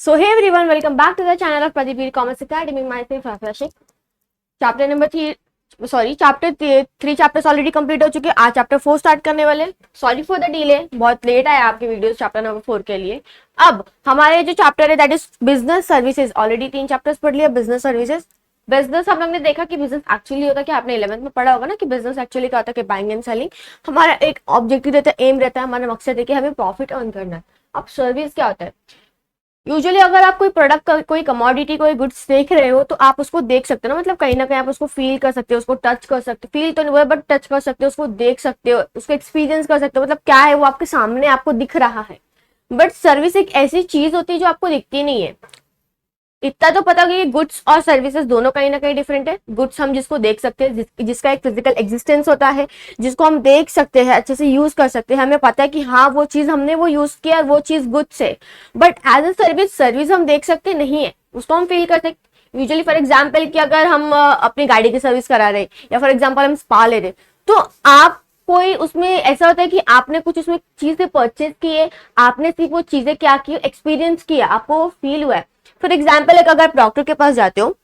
So hey everyone, welcome back to the channel of Pradeep E-Commerce Academy. Myself Rashik. Chapter number chapter 3 chapters already complete हो चुके हैं। आज chapter 4 start करने वाले। Sorry for the delay, बहुत late आया आपकी वीडियोस चैप्टर नंबर 4 के लिए। अब हमारे जो चैप्टर है that is business services. Already 3 chapters पढ़ लिया बिजनेस सर्विसेज। बिजनेस हम लोग ने देखा कि बिजनेस एक्चुअली होता है कि आपने 11th में पढ़ा होगा ना कि बिजनेस एक्चुअली क्या होता है कि बाइंग एंड सेलिंग। हमारा एक ऑब्जेक्टिव रहता है, एम रहता है, हमारा मकसद है कि हमें प्रॉफिट अर्न करना है। अब सर्विस क्या होता है? यूजुअली अगर आप कोई प्रोडक्ट कोई कमोडिटी कोई गुड्स देख रहे हो तो आप उसको देख सकते हो ना, मतलब कहीं ना कहीं आप उसको फील कर सकते हो, उसको टच कर सकते हो। फील तो नहीं बट टच कर सकते हो, उसको देख सकते हो, उसको एक्सपीरियंस कर सकते हो। मतलब क्या है वो आपके सामने आपको दिख रहा है। बट सर्विस एक ऐसी चीज होती है जो आपको दिखती नहीं है। इतना तो पता कि गुड्स और सर्विसेज दोनों कहीं ना कहीं डिफरेंट है। गुड्स हम जिसको देख सकते हैं, जिसका एक फिजिकल एग्जिस्टेंस होता है, जिसको हम देख सकते हैं, अच्छे से यूज कर सकते हैं, हमें पता है कि हाँ वो चीज हमने वो यूज किया, वो चीज गुड्स है। बट एज ए सर्विस हम देख सकते नहीं है, उसको हम फील करते। यूजुअली फॉर एग्जाम्पल कि अगर हम अपनी गाड़ी की सर्विस करा रहे या फॉर एग्जाम्पल हम स्पा ले रहे, तो आप कोई उसमें ऐसा होता है कि आपने कुछ उसमें चीजें परचेज की है, आपने सिर्फ वो चीजें क्या की, एक्सपीरियंस किया, आपको फील हुआ है। फॉर एग्जाम्पल अगर आप डॉक्टर के पास जाते हो,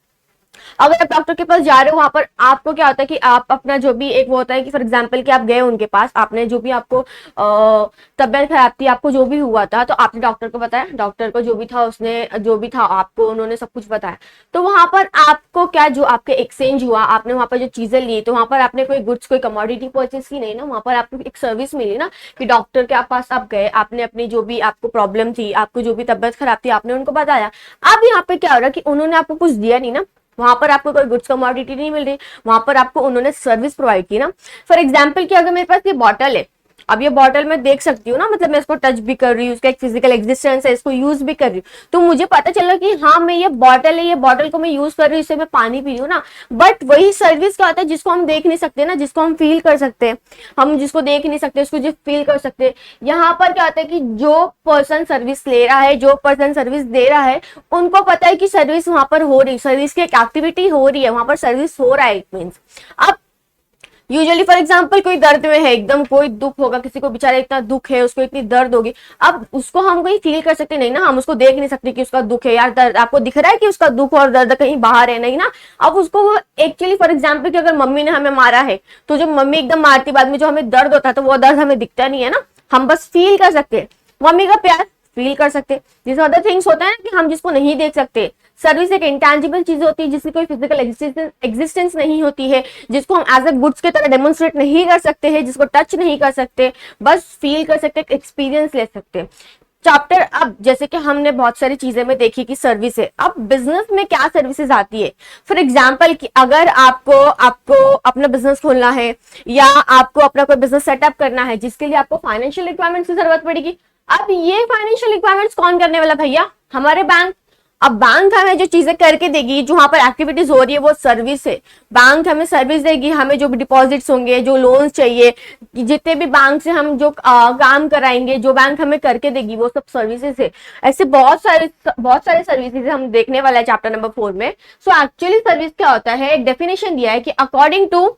अगर आप डॉक्टर के पास जा रहे हो, वहां पर आपको क्या होता है कि आप अपना जो भी एक वो होता है कि फॉर एग्जांपल कि आप गए उनके पास, आपने जो भी आपको तबियत खराब थी, आपको जो भी हुआ था, तो आपने डॉक्टर को बताया, डॉक्टर को जो भी था उसने जो भी था आपको उन्होंने सब कुछ बताया। तो वहां पर आपको क्या जो आपके एक्सचेंज हुआ, आपने वहां पर जो चीजें ली, तो वहां पर आपने कोई गुड्स कोई कमोडिटी परचेज की नहीं ना, वहां पर आपको एक सर्विस मिली ना कि डॉक्टर के पास आप गए, आपने अपनी जो भी आपको प्रॉब्लम थी, आपको जो भी तबियत खराब थी, आपने उनको बताया। अब यहाँ पे क्या हो रहा है कि उन्होंने आपको कुछ दिया नहीं ना, वहां पर आपको कोई गुड्स कमोडिटी नहीं मिल रही, वहां पर आपको उन्होंने सर्विस प्रोवाइड की ना। फॉर एग्जाम्पल कि अगर मेरे पास ये बॉटल है, अब ये बॉटल मैं देख सकती हूँ ना, मतलब मैं इसको टच भी कर रही हूँ, उसका एक फिजिकल एग्जिस्टेंस है, इसको यूज भी कर रही हूँ, तो मुझे पता चला कि हाँ मैं ये बॉटल है, ये बॉटल को मैं यूज कर रही हूँ, इससे मैं पानी पी रही हूँ ना। बट वही सर्विस क्या होता है जिसको हम देख नहीं सकते ना, जिसको हम फील कर सकते हैं। हम जिसको देख नहीं सकते उसको जो फील कर सकते हैं। यहाँ पर क्या होता है कि जो पर्सन सर्विस ले रहा है, जो पर्सन सर्विस दे रहा है, उनको पता है कि सर्विस वहां पर हो रही, सर्विस की एक एक्टिविटी हो रही है, वहां पर सर्विस हो रहा है, इट मीन्स। अब यूजुअली फॉर एग्जाम्पल कोई दर्द में है, एकदम कोई दुख होगा, किसी को बेचारा इतना दुख है, उसको इतनी दर्द होगी, अब उसको हम कहीं फील कर सकते नहीं ना, हम उसको देख नहीं सकते कि उसका दुख है। यार दर्द आपको दिख रहा है कि उसका दुख और दर्द कहीं बाहर है नहीं ना। अब उसको वो एक्चुअली फॉर एग्जाम्पल कि अगर मम्मी ने हमें मारा है, तो जो मम्मी एकदम मारती बाद में जो हमें दर्द होता है, तो वो दर्द हमें दिखता नहीं है ना, हम बस फील कर सकते हैं। मम्मी का प्यार फील कर सकते। दिस अदर थिंग्स होता है ना कि हम जिसको नहीं देख सकते। सर्विस एक इंटेंजिबल चीज होती है जिसकी कोई फिजिकल एग्जिस्टेंस नहीं होती है, जिसको हम एज ए गुड्स की तरह डेमोन्स्ट्रेट नहीं कर सकते हैं, जिसको टच नहीं कर सकते, बस फील कर सकते, एक्सपीरियंस ले सकते। चैप्टर अब जैसे कि हमने बहुत सारी चीजें में देखी कि सर्विस है, अब बिजनेस में क्या सर्विसेज आती है। फॉर एग्जांपल कि अगर आपको आपको अपना बिजनेस खोलना है या आपको अपना कोई बिजनेस सेटअप करना है, जिसके लिए आपको फाइनेंशियल रिक्वायरमेंट्स की जरूरत पड़ेगी। अब ये फाइनेंशियल रिक्वायरमेंट्स कौन करने वाला भैया? हमारे बैंक। अब बैंक हमें जो चीजें करके देगी, जो वहां पर एक्टिविटीज हो रही है, वो सर्विस है। बैंक हमें सर्विस देगी, हमें जो भी डिपॉजिट्स होंगे, जो लोन्स चाहिए, जितने भी बैंक से हम जो काम कराएंगे, जो बैंक हमें करके देगी, वो सब सर्विसेज है। ऐसे बहुत सारे सर्विसेज हम देखने वाला है चैप्टर नंबर 4 में। सो एक्चुअली सर्विस क्या होता है, एक डेफिनेशन दिया है कि according to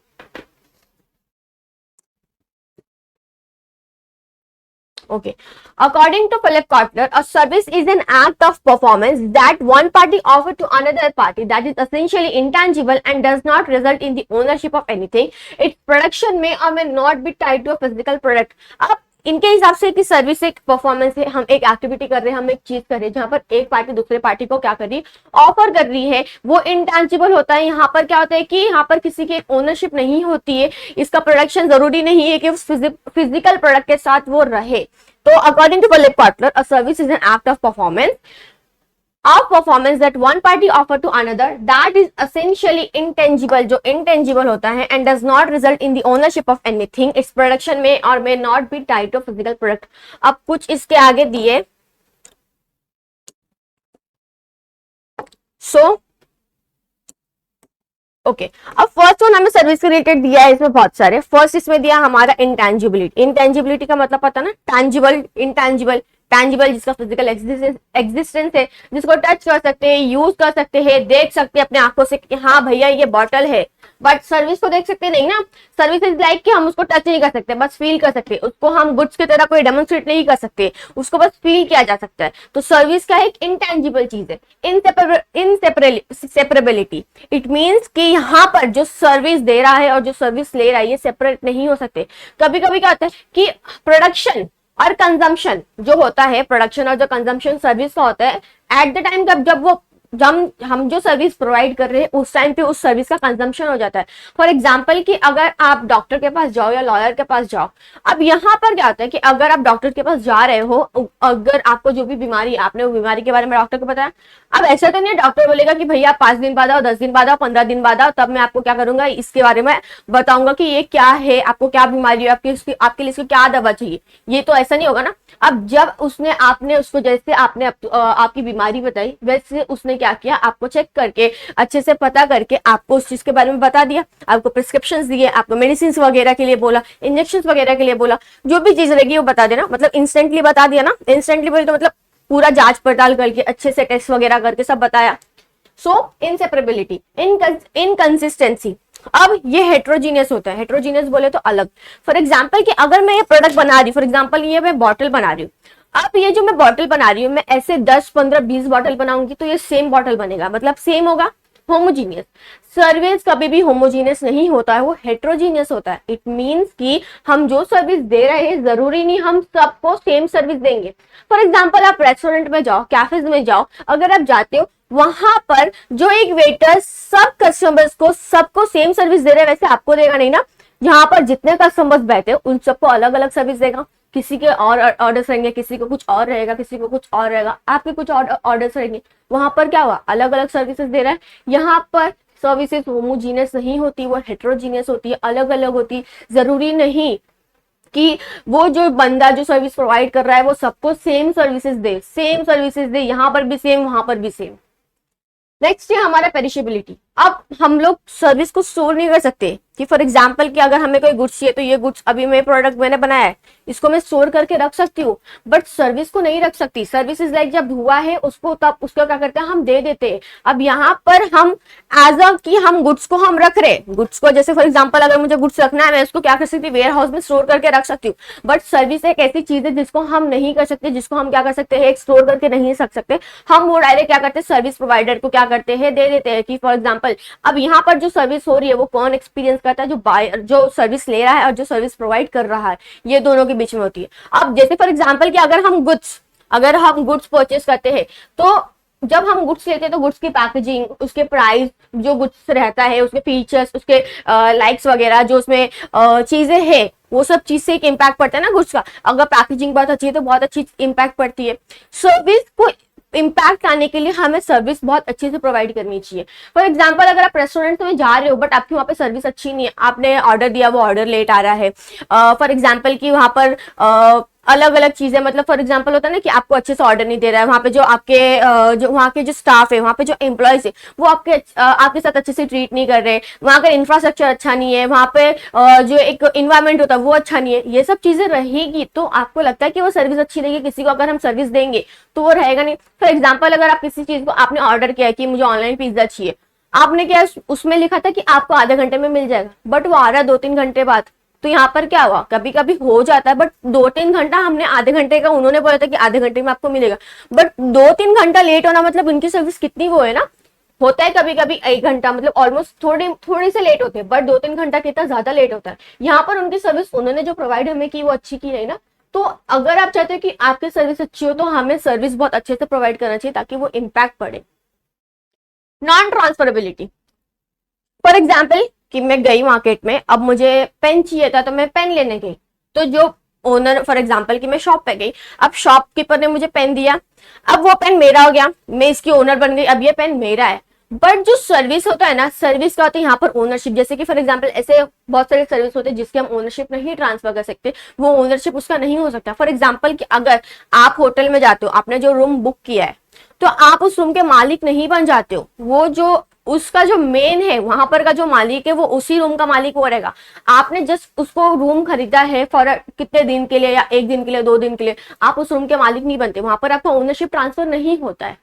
Okay. According to Philip Kotler, a service is an act of performance that one party offers to another party that is essentially intangible and does not result in the ownership of anything. Its production may or may not be tied to a physical product. अब इनके हिसाब से कि service एक performance है, हम एक activity कर रहे हैं, हम एक चीज कर रहे हैं, जहां पर एक पार्टी दूसरे पार्टी को क्या कर रही है, ऑफर कर रही है, वो इंटेंजिबल होता है। यहाँ पर क्या होता है कि यहाँ पर किसी की ओनरशिप नहीं होती है, इसका प्रोडक्शन जरूरी नहीं है कि उस फिजिकल प्रोडक्ट के साथ वो रहे। तो according to Philip Kotler, a service is an act of performance that one party offer to another that is essentially intangible, जो intangible होता है, and does not result in the ownership of anything. its production may or may not be tied to physical product. अब कुछ इसके आगे दिए, so okay अब first one हमें सर्विस के रिलेटेड दिया है, इसमें बहुत सारे। फर्स्ट इसमें दिया हमारा इंटेंजिबिलिटी। इंटेंजिबिलिटी का मतलब पता ना, टैंजिबल, इंटेंजिबल। टैंजिबल, जिसका फिजिकल एग्जिस्टेंस है, जिसको टच कर सकते हैं, यूज कर सकते हैं, देख सकते हैं अपने आंखों से कि हाँ भैया ये बॉटल है, बट सर्विस को देख सकते नहीं ना। सर्विस इज लाइक कि हम उसको टच नहीं कर सकते, बस फील कर सकते, उसको हम गुड्स की तरह कोई डेमोन्स्ट्रेट नहीं कर सकते, उसको बस फील किया जा सकता है। तो सर्विस का एक इंटेंजिबल चीज है, इनसेपरेबिलिटी। इट मीन्स कि यहाँ पर जो सर्विस दे रहा है और जो सर्विस ले रहा है ये सेपरेट नहीं हो सकते। कभी कभी क्या होता है कि प्रोडक्शन और कंजम्पशन जो होता है, प्रोडक्शन और जो कंजम्पशन सर्विस का होता है, एट द टाइम जब वो हम जो सर्विस प्रोवाइड कर रहे हैं उस टाइम पे उस सर्विस का कंजम्पशन हो जाता है। फॉर एग्जांपल कि अगर आप डॉक्टर के पास जाओ या लॉयर के पास जाओ, अब यहाँ पर क्या होता है कि अगर आप डॉक्टर के पास जा रहे हो, अगर आपको जो भी बीमारी, आपने वो बीमारी के बारे में डॉक्टर को बताया, अब ऐसा तो नहीं डॉक्टर बोलेगा कि भैया 5 दिन बाद आओ, 10 दिन बाद आओ, 15 दिन बाद आओ, तब मैं आपको क्या करूंगा, इसके बारे में बताऊंगा कि ये क्या है, आपको क्या बीमारी है, आपके लिए इसको क्या दवा चाहिए। ये तो ऐसा नहीं होगा ना। अब जब आपने उसको जैसे आपने आपकी बीमारी बताई, वैसे उसने क्या किया, आपको चेक करके अच्छे से पता करके आपको उस चीज के बारे में बता दिया, आपको प्रिस्क्रिप्शंस दिए, आपको मेडिसिन वगैरह के लिए बोला, इंजेक्शन वगैरह के लिए बोला, जो भी चीज रहेगी वो बता देना, मतलब इंस्टेंटली बता दिया ना। इंस्टेंटली बोले तो मतलब पूरा जांच पड़ताल करके अच्छे से टेस्ट वगैरह करके सब बताया। सो इनसेपरेबिलिटी, इनकंसिस्टेंसी। अब ये हेट्रोजीनियस होता है। हेट्रोजीनियस बोले तो अलग। फॉर एग्जाम्पल कि अगर मैं ये प्रोडक्ट बना रही हूँ, फॉर एग्जाम्पल ये मैं बॉटल बना रही हूँ, अब ये जो मैं बॉटल बना रही हूँ, मैं ऐसे 10, 15, 20 बॉटल बनाऊंगी तो ये सेम बॉटल बनेगा, मतलब सेम होगा, होमोजीनियस। सर्विस कभी भी होमोजीनियस नहीं होता है, वो हेट्रोजीनियस होता है। इट मींस कि हम जो सर्विस दे रहे हैं जरूरी नहीं हम सबको सेम सर्विस देंगे। फॉर एग्जाम्पल आप रेस्टोरेंट में जाओ, कैफेज में जाओ, अगर आप जाते हो वहां पर जो एक वेटर सब कस्टमर्स को सबको सेम सर्विस दे रहा है, वैसे आपको देगा नहीं ना। यहाँ पर जितने कस्टमर्स बैठे उन सबको अलग अलग सर्विस देगा। किसी के और ऑर्डर्स रहेंगे, किसी को कुछ और रहेगा, किसी को कुछ और रहेगा, आपके कुछ ऑर्डर्स रहेंगे। वहां पर क्या हुआ, अलग अलग सर्विसेज दे रहा है। यहाँ पर सर्विसेज होमोजीनियस नहीं होती, वो हेट्रोजीनियस होती है, अलग अलग होती। जरूरी नहीं कि वो जो बंदा जो सर्विस प्रोवाइड कर रहा है वो सबको सेम सर्विसेज दे, यहाँ पर भी सेम, वहां पर भी सेम। नेक्स्ट है हमारा पेरिशेबिलिटी। अब हम लोग सर्विस को स्टोर नहीं कर सकते कि फॉर एग्जाम्पल कि अगर हमें कोई गुड्स चाहिए तो ये गुड्स अभी मैं प्रोडक्ट मैंने बनाया है, इसको मैं स्टोर करके रख सकती हूँ, बट सर्विस को नहीं रख सकती। सर्विस इज लाइक जब हुआ है उसको तब उसको क्या करते हैं, हम दे देते हैं। अब यहाँ पर हम एज अ कि हम गुड्स को हम रख रहे, गुड्स को जैसे फॉर एग्जाम्पल अगर मुझे गुड्स रखना है मैं उसको क्या कर सकती हूँ, वेयर हाउस में स्टोर करके रख सकती हूँ। बट सर्विस एक ऐसी चीज है जिसको हम नहीं कर सकते, जिसको हम क्या कर सकते हैं, स्टोर करके नहीं रख सकते। हम वो डायरेक्ट क्या करते हैं, सर्विस प्रोवाइडर को क्या करते हैं, दे देते हैं। कि फॉर एग्जाम्पल अब यहाँ पर जो सर्विस हो रही है वो कौन एक्सपीरियंस करता है, जो बायर जो सर्विस ले रहा है और जो सर्विस प्रोवाइड कर रहा है, ये दोनों के बीच में होती है। अब जैसे फॉर एग्जांपल कि अगर हम गुड्स परचेस करते हैं तो जब हम गुड्स लेते हैं तो गुड्स की पैकेजिंग, उसके प्राइस, जो गुड्स रहता है उसके फीचर्स, उसके लाइक्स वगैरह जो उसमें चीजें हैं, वो सब चीज से एक इम्पैक्ट पड़ता है ना गुड्स का। अगर पैकेजिंग बहुत अच्छी है तो बहुत अच्छी इम्पैक्ट पड़ती है। सर्विस को इम्पैक्ट आने के लिए हमें सर्विस बहुत अच्छे से प्रोवाइड करनी चाहिए। फॉर एग्जांपल अगर आप रेस्टोरेंट में जा रहे हो बट आपकी वहाँ पे सर्विस अच्छी नहीं है, आपने ऑर्डर दिया वो ऑर्डर लेट आ रहा है, फॉर एग्जांपल कि वहाँ पर अलग अलग चीजें, मतलब फॉर एग्जांपल होता है ना कि आपको अच्छे से ऑर्डर नहीं दे रहा है, वहाँ पे जो आपके जो वहाँ के जो स्टाफ है, वहाँ पे जो एम्प्लॉयज है वो आपके साथ अच्छे से ट्रीट नहीं कर रहे, वहाँ का इंफ्रास्ट्रक्चर अच्छा नहीं है, वहाँ पे जो एक इन्वायरमेंट होता है वो अच्छा नहीं है, ये सब चीजें रहेगी तो आपको लगता है कि वो सर्विस अच्छी रहेगी। किसी को अगर हम सर्विस देंगे तो वो रहेगा नहीं। फॉर एग्जाम्पल अगर आप किसी चीज को आपने ऑर्डर किया कि मुझे ऑनलाइन पिज्जा चाहिए, आपने क्या उसमें लिखा था कि आपको आधे घंटे में मिल जाएगा, बट वो आ रहा है 2-3 घंटे बाद। तो यहाँ पर क्या हुआ, कभी कभी हो जाता है बट 2-3 घंटा हमने आधे घंटे का, उन्होंने बोला था कि आधे घंटे में आपको मिलेगा, बट 2-3 घंटा लेट होना मतलब उनकी सर्विस कितनी वो है ना। होता है कभी कभी 1 घंटा, मतलब ऑलमोस्ट थोड़ी से लेट होते हैं, बट 2-3 घंटा कितना ज्यादा लेट होता है। यहाँ पर उनकी सर्विस उन्होंने जो प्रोवाइड हमें की वो अच्छी की नहीं ना। तो अगर आप चाहते हो कि आपकी सर्विस अच्छी हो तो हमें सर्विस बहुत अच्छे से प्रोवाइड करना चाहिए ताकि वो इम्पैक्ट पड़े। Non transferability. फॉर एग्जाम्पल कि मैं गई मार्केट में, अब मुझे पेन चाहिए था तो मैं पेन लेने गई, तो जो ओनर, फॉर एग्जाम्पल कि मैं शॉप पे गई, अब शॉपकीपर ने मुझे पेन दिया, अब वो पेन मेरा हो गया, मैं इसकी ओनर बन गई, अब ये पेन मेरा है। बट जो सर्विस होता है ना, सर्विस का होता है यहाँ पर ओनरशिप। जैसे कि फॉर एग्जाम्पल ऐसे बहुत सारे सर्विस होते हैं जिसके हम ओनरशिप नहीं ट्रांसफर कर सकते, वो ओनरशिप उसका नहीं हो सकता। फॉर एग्जाम्पल कि अगर आप होटल में जाते हो, आपने जो रूम बुक किया है, तो आप उस रूम के मालिक नहीं बन जाते हो, वो जो उसका जो मेन है वहां पर का जो मालिक है वो उसी रूम का मालिक वो रहेगा। आपने जस्ट उसको रूम खरीदा है फॉर कितने दिन के लिए, या 1 दिन के लिए, 2 दिन के लिए, आप उस रूम के मालिक नहीं बनते, वहां पर आपका ओनरशिप ट्रांसफर नहीं होता है।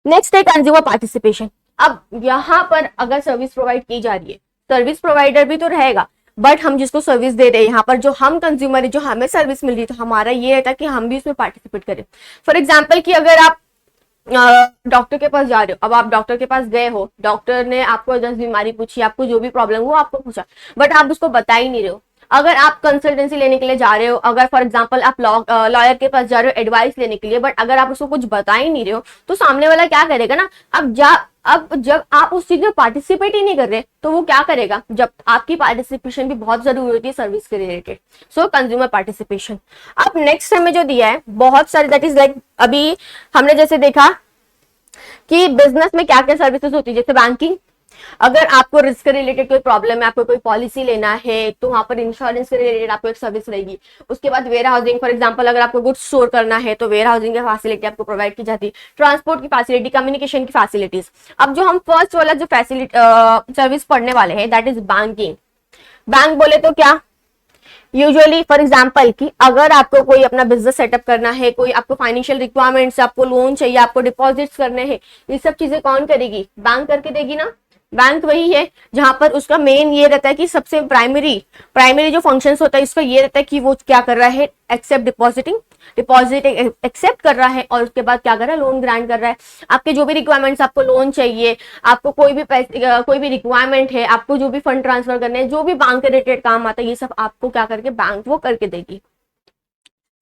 नेक्स्ट है कंज्यूमर पार्टिसिपेशन। अब यहाँ पर अगर सर्विस प्रोवाइड की जा रही है, सर्विस प्रोवाइडर भी तो रहेगा, बट हम जिसको सर्विस दे रहे हैं यहाँ पर जो हम कंज्यूमर है, जो हमें सर्विस मिल रही है, तो हमारा ये रहता है कि हम भी उसमें पार्टिसिपेट करें। फॉर एग्जाम्पल कि अगर आप डॉक्टर के पास जा रहे हो, अब आप डॉक्टर के पास गए हो, डॉक्टर ने आपको 10 बीमारी पूछी, आपको जो भी प्रॉब्लम वो आपको पूछा, बट आप उसको बता ही नहीं रहे हो। अगर आप कंसल्टेंसी लेने के लिए जा रहे हो, अगर फॉर एग्जांपल आप लॉयर के पास जा रहे हो एडवाइस लेने के लिए, बट अगर आप उसको कुछ बता ही नहीं रहे हो, तो सामने वाला क्या करेगा ना, अब जब आप उस चीज में पार्टिसिपेट ही नहीं कर रहे, तो वो क्या करेगा, जब आपकी पार्टिसिपेशन भी बहुत जरूरी होती है सर्विस के रिलेटेड। सो कंज्यूमर पार्टिसिपेशन। अब नेक्स्ट हमें जो दिया है बहुत सारे, दैट इज लाइक अभी हमने जैसे देखा कि बिजनेस में क्या क्या सर्विसेज होती है, जैसे बैंकिंग, अगर आपको रिस्क के रिलेटेड कोई प्रॉब्लम है, आपको कोई पॉलिसी लेना है, तो वहां पर इंश्योरेंस के रिलेटेड आपको एक सर्विस रहेगी। उसके बाद वेयर हाउसिंग, फॉर एग्जांपल अगर आपको गुड्स स्टोर करना है तो वेयर हाउसिंग की फैसिलिटी आपको प्रोवाइड की जाती है, ट्रांसपोर्ट की फैसिलिटी, कम्युनिकेशन की फैसिलिटीज। अब जो हम फर्स्ट वाला जो फैसिलिटी सर्विस पढ़ने वाले हैं दैट इज बैंकिंग। बैंक बोले तो क्या, यूजुअली फॉर एग्जांपल कि अगर आपको कोई अपना बिजनेस सेटअप करना है, कोई आपको फाइनेंशियल रिक्वायरमेंट्स, आपको लोन चाहिए, आपको डिपॉजिट्स करने हैं, ये सब चीजें कौन करेगी, बैंक करके देगी ना। बैंक वही है जहां पर उसका मेन ये रहता है कि सबसे प्राइमरी जो फंक्शंस होता है इसका ये रहता है कि वो क्या कर रहा है, एक्सेप्ट डिपॉजिट एक्सेप्ट कर रहा है, और उसके बाद क्या कर रहा है, लोन ग्रांट कर रहा है। आपके जो भी रिक्वायरमेंट्स, आपको लोन चाहिए, आपको कोई भी रिक्वायरमेंट है, आपको जो भी फंड ट्रांसफर करने हैं, जो भी बैंक के रिलेटेड काम आता है, ये सब आपको क्या करके बैंक वो करके देगी।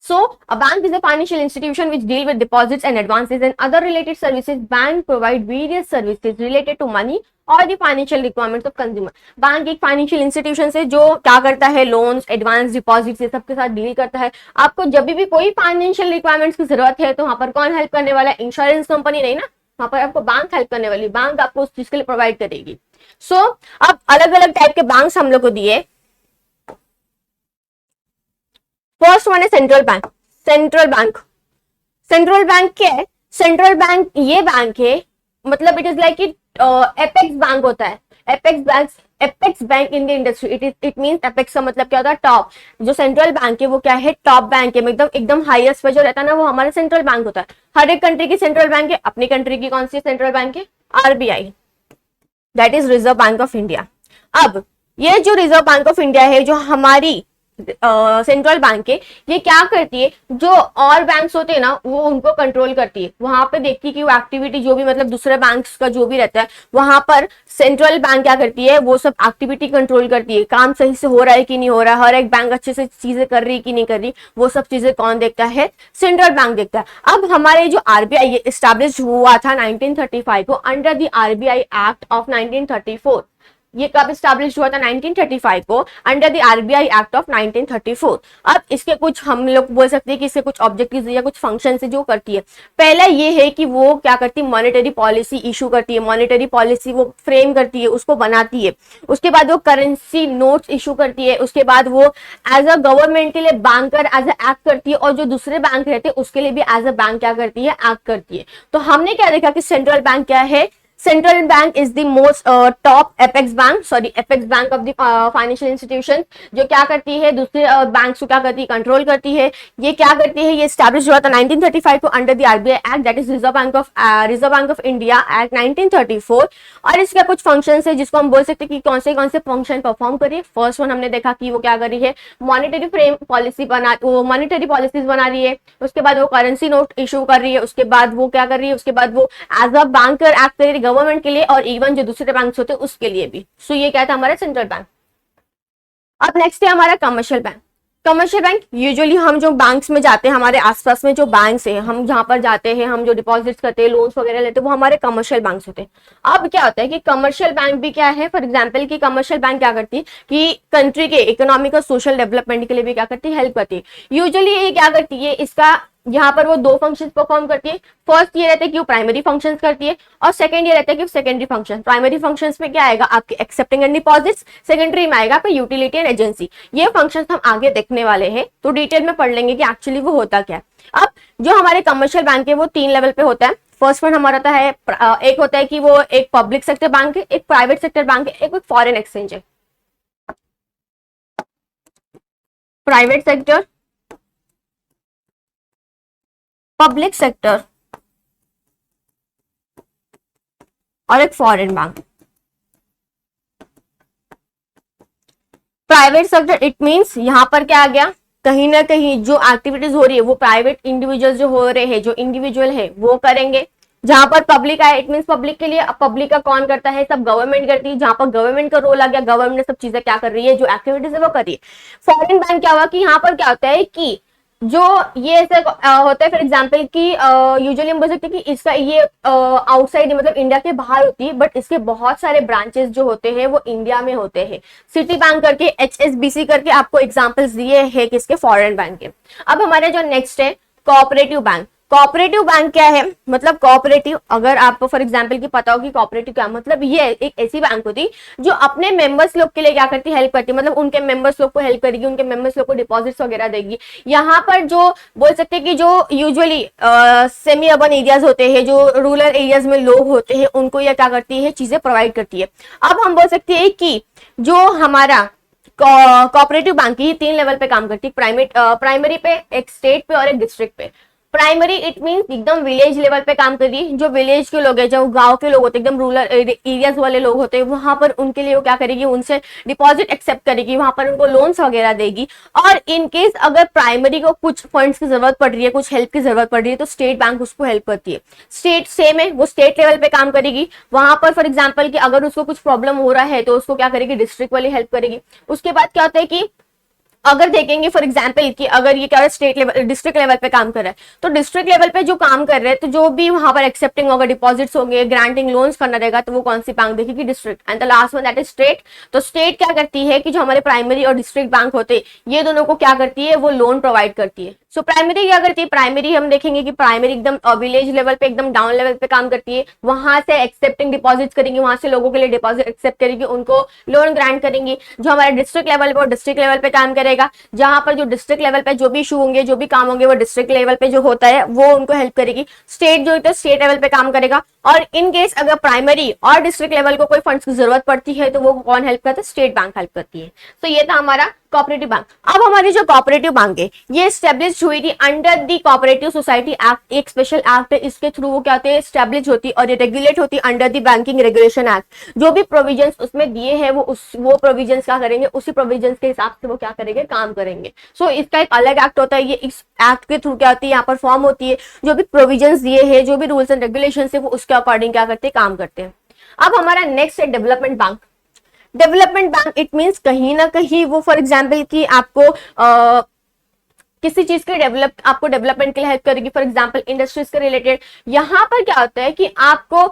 So, a bank is a financial institution which deal with deposits and advances and other related services. Bank provide various services related to money और the financial requirements of consumer. Bank एक financial institution है जो क्या करता है, loans, advance, deposits ये सब के साथ डील करता है। आपको जब भी कोई फाइनेंशियल रिक्वायरमेंट्स की जरूरत है तो वहां पर कौन हेल्प करने वाला है, इंश्योरेंस कंपनी नहीं ना, वहां पर आपको बैंक हेल्प करने वाली, बैंक आपको उस चीज के लिए प्रोवाइड करेगी। सो अब अलग अलग टाइप के बैंक हम लोग को दिए। फर्स्ट वन है सेंट्रल बैंक। सेंट्रल बैंक क्या है, सेंट्रल बैंक ये बैंक है, मतलब it is like apex bank होता है, apex bank in the industry. It means apex का मतलब क्या होता है, टॉप। जो सेंट्रल बैंक है वो क्या है, टॉप बैंक है, एकदम हाईएस्ट पे जो रहता है ना, वो हमारा सेंट्रल बैंक होता है। हर एक कंट्री की सेंट्रल बैंक है, अपनी कंट्री की कौन सी सेंट्रल बैंक है, RBI, that is reserve bank of India. अब ये जो रिजर्व बैंक ऑफ इंडिया है, जो हमारी सेंट्रल बैंक है, ये क्या करती है, जो और बैंक्स होते हैं ना वो उनको कंट्रोल करती है, वहां पे देखती है कि वो एक्टिविटी जो भी मतलब दूसरे बैंक्स का जो भी रहता है, वहां पर सेंट्रल बैंक क्या करती है, वो सब एक्टिविटी कंट्रोल करती है, काम सही से हो रहा है कि नहीं हो रहा है, हर एक बैंक अच्छे से चीजें कर रही है कि नहीं कर रही, वो सब चीजें कौन देखता है, सेंट्रल बैंक देखता है। अब हमारे जो आरबीआई एस्टैब्लिश हुआ था 1935 को under the RBI act of 1934। ये कब स्टैब्लिश हुआ था, 1935 को under the RBI act of 1934। अब इसके कुछ हम लोग बोल सकते हैं कि इसके कुछ ऑब्जेक्टिव्स या कुछ फंक्शन है जो करती है। पहला ये है कि वो क्या करती है, मॉनेटरी पॉलिसी इशू करती है, मॉनेटरी पॉलिसी वो फ्रेम करती है, उसको बनाती है। उसके बाद वो करेंसी नोट्स इशू करती है। उसके बाद वो एज अ गवर्नमेंट के लिए बैंकर एज अ एक्ट करती है, और जो दूसरे बैंक रहते हैं उसके लिए भी एज अ बैंक क्या करती है, एक्ट करती है। तो हमने क्या देखा कि सेंट्रल बैंक क्या है, central bank is the most top apex bank of the financial institution, जो क्या करती है, दूसरे बैंक्स को क्या करती है, कंट्रोल करती है। ये क्या करती है, ये स्टैब्लिश हुआ था 1935 को under the RBI act, that is reserve bank of India act 1934। और इसके कुछ फंक्शंस है जिसको हम बोल सकते हैं कि कौन से फंक्शन परफॉर्म करिए। फर्स्ट वन हमने देखा कि वो क्या कर रही है, monetary frame policy monetary policies बना रही है। उसके बाद वो करेंसी नोट इशू कर रही है। उसके बाद वो क्या कर रही है, उसके बाद वो एज अ बैंकर एक्ट कर रही है गवर्नमेंट के लिए, और इवन जो दूसरे बैंक होते हैं उसके लिए भी। सो ये क्या था हमारा सेंट्रल बैंक। अब नेक्स्ट है हमारा commercial bank. Commercial bank usually हम जो बैंक्स में जाते हैं, हमारे आसपास में जो बैंक्स है, हम जहां पर जाते हैं, हम जो डिपॉजिट्स करते हैं, लोन्स वगैरह लेते हैं, वो हमारे कमर्शियल बैंक्स होते हैं। अब क्या होता है कि कमर्शियल बैंक भी क्या है, फॉर एग्जांपल कि कमर्शियल बैंक क्या करती है कि कंट्री के इकोनॉमिक और सोशल डेवलपमेंट के लिए भी क्या करती है, हेल्प करती है। यूजुअली ये क्या करती है, इसका यहाँ पर वो दो फंक्शंस परफॉर्म करती है। फर्स्ट ये रहता है कि वो प्राइमरी फंक्शंस करती है, और सेकंड ये रहता है कि सेकेंडरी फंक्शन। प्राइमरी फंक्शंस में क्या आएगा, आपके एक्सेप्टिंग एंड डिपॉजिट्स, सेकेंडरी में आएगा आपका यूटिलिटी एंड एजेंसी। ये फंक्शंस हम आगे देखने वाले हैं, तो डिटेल में पढ़ लेंगे कि एक्चुअली वो होता क्या है। अब जो हमारे कमर्शियल बैंक है वो 3 लेवल पे होता है। फर्स्ट वन हमारा होता है एक होता है कि वो एक पब्लिक सेक्टर बैंक है, एक प्राइवेट सेक्टर बैंक है, एक फॉरेन एक्सचेंज है। प्राइवेट सेक्टर, पब्लिक सेक्टर और एक foreign bank. Private sector it means यहां पर क्या आ गया, कहीं ना कहीं जो एक्टिविटीज हो रही है वो प्राइवेट इंडिविजुअल जो हो रहे हैं, जो इंडिविजुअल है वो करेंगे। जहां पर पब्लिक आया इट मींस पब्लिक के लिए, अब पब्लिक का कौन करता है, सब गवर्नमेंट करती है। जहां पर गवर्नमेंट का रोल आ गया, गवर्नमेंट सब चीजें क्या कर रही है, जो एक्टिविटीज है वो कर रही है। फॉरेन बैंक क्या हुआ कि यहाँ पर क्या होता है कि जो ये ऐसे होता है फॉर एग्जाम्पल कि यूजुअली हम बोल सकते हैं कि इसका ये आउटसाइड मतलब इंडिया के बाहर होती है, बट इसके बहुत सारे ब्रांचेस जो होते हैं वो इंडिया में होते हैं। सिटी बैंक करके, एचएसबीसी करके आपको एग्जांपल्स दिए हैं किसके, फॉरेन बैंक के। अब हमारे जो नेक्स्ट है कोऑपरेटिव बैंक। कोऑपरेटिव बैंक क्या है, मतलब कोऑपरेटिव, अगर आपको फॉर एग्जांपल की पता होगी कोऑपरेटिव क्या मतलब, ये एक ऐसी बैंक होती जो अपने मेंबर्स लोग के लिए क्या करती है, हेल्प करती है। मतलब उनके मेंबर्स लोग को हेल्प करेगी, उनके मेंबर्स लोग को डिपॉजिट्स वगैरह देगी। यहाँ पर जो बोल सकते हैं कि जो यूजुअली सेमी अर्बन एरियाज होते हैं, जो रूरल एरियाज में लोग होते हैं, उनको यह क्या करती है, चीजें प्रोवाइड करती है। अब हम बोल सकते हैं कि जो हमारा कोऑपरेटिव बैंक की 3 लेवल पे काम करती है, प्राइमरी पे, एक स्टेट पे और एक डिस्ट्रिक्ट पे। प्राइमरी इट मींस एकदम विलेज लेवल पे काम कर रही है, जो विलेज के लोग हैं, जो गांव के लोग होते हैं, एकदम रूरल एरियाज वाले लोग होते हैं, वहां पर उनके लिए वो क्या करेगी, उनसे डिपॉजिट एक्सेप्ट करेगी, वहां पर उनको लोन्स वगैरह देगी। और इन केस अगर प्राइमरी को कुछ फंड्स की जरूरत पड़ रही है, कुछ हेल्प की जरूरत पड़ रही है, तो स्टेट बैंक उसको हेल्प करती है। स्टेट सेम है, वो स्टेट लेवल पे काम करेगी। वहां पर फॉर एग्जाम्पल कि अगर उसको कुछ प्रॉब्लम हो रहा है तो उसको क्या करेगी, डिस्ट्रिक्ट वाली हेल्प करेगी। उसके बाद क्या होता है कि अगर देखेंगे फॉर एग्जाम्पल कि अगर ये क्या स्टेट लेवल, डिस्ट्रिक्ट लेवल पे काम कर रहा है, तो डिस्ट्रिक्ट लेवल पे जो काम कर रहे हैं, तो जो भी वहां पर एक्सेप्टिंग होगा, डिपॉजिट्स होंगे, ग्रांटिंग लोन्स करना रहेगा, तो वो कौन सी बैंक देखेगी, district. And the last one that is state. तो स्टेट क्या करती है कि जो हमारे प्राइमरी और डिस्ट्रिक्ट बैंक होते हैं, ये दोनों को क्या करती है, वो लोन प्रोवाइड करती है। सो प्राइमरी क्या करती है, प्राइमरी हम देखेंगे कि प्राइमरी एकदम विलेज लेवल पे, एकदम डाउन लेवल पे काम करती है। वहां से एक्सेप्टिंग डिपॉजिट्स करेंगी, वहां से लोगों के लिए डिपॉजिट एक्सेप्ट करेगी, उनको लोन ग्रांट करेंगी। जो हमारे डिस्ट्रिक्ट लेवल पे, डिस्ट्रिक्ट लेवल पे काम करेगा, जहां पर जो डिस्ट्रिक्ट लेवल पे जो भी इशू होंगे, जो भी काम होंगे, वो डिस्ट्रिक्ट लेवल पे जो होता है वो उनको हेल्प करेगी। स्टेट जो होता है स्टेट लेवल पे काम करेगा। और इन केस अगर प्राइमरी और डिस्ट्रिक्ट लेवल को कोई फंड्स की जरूरत पड़ती है, तो वो कौन हेल्प करता है, स्टेट बैंक हेल्प करती है। तो ये था हमारा कोऑपरेटिव बैंक। अब हमारी जो कोऑपरेटिव बैंक है ये स्टैब्लिश हुई थी under the cooperative society act, एक स्पेशल एक्ट है, इसके थ्रू वो क्या होते हैं, स्टैब्लिश होती और ये रेगुलेट होती under the banking regulation act. जो भी प्रोविजंस उसमें दिए हैं वो प्रोविजंस क्या करेंगे, उसी प्रोविजंस के हिसाब से वो क्या करेंगे, काम करेंगे। सो इसका एक अलग एक्ट होता है, ये इस एक्ट के थ्रू क्या होती है, यहाँ पर फॉर्म होती है। जो भी प्रोविजंस दिए हैं, जो भी रूल्स एंड रेगुलेशन है, वो उसके अकॉर्डिंग क्या करते हैं, काम करते हैं। अब हमारा नेक्स्ट है development bank. Development bank it means कहीं ना कहीं वो फॉर एग्जाम्पल कि आपको किसी चीज के आपको डेवलपमेंट के लिए हेल्प करेगी, फॉर एग्जांपल इंडस्ट्रीज के रिलेटेड। यहाँ पर क्या होता है कि आपको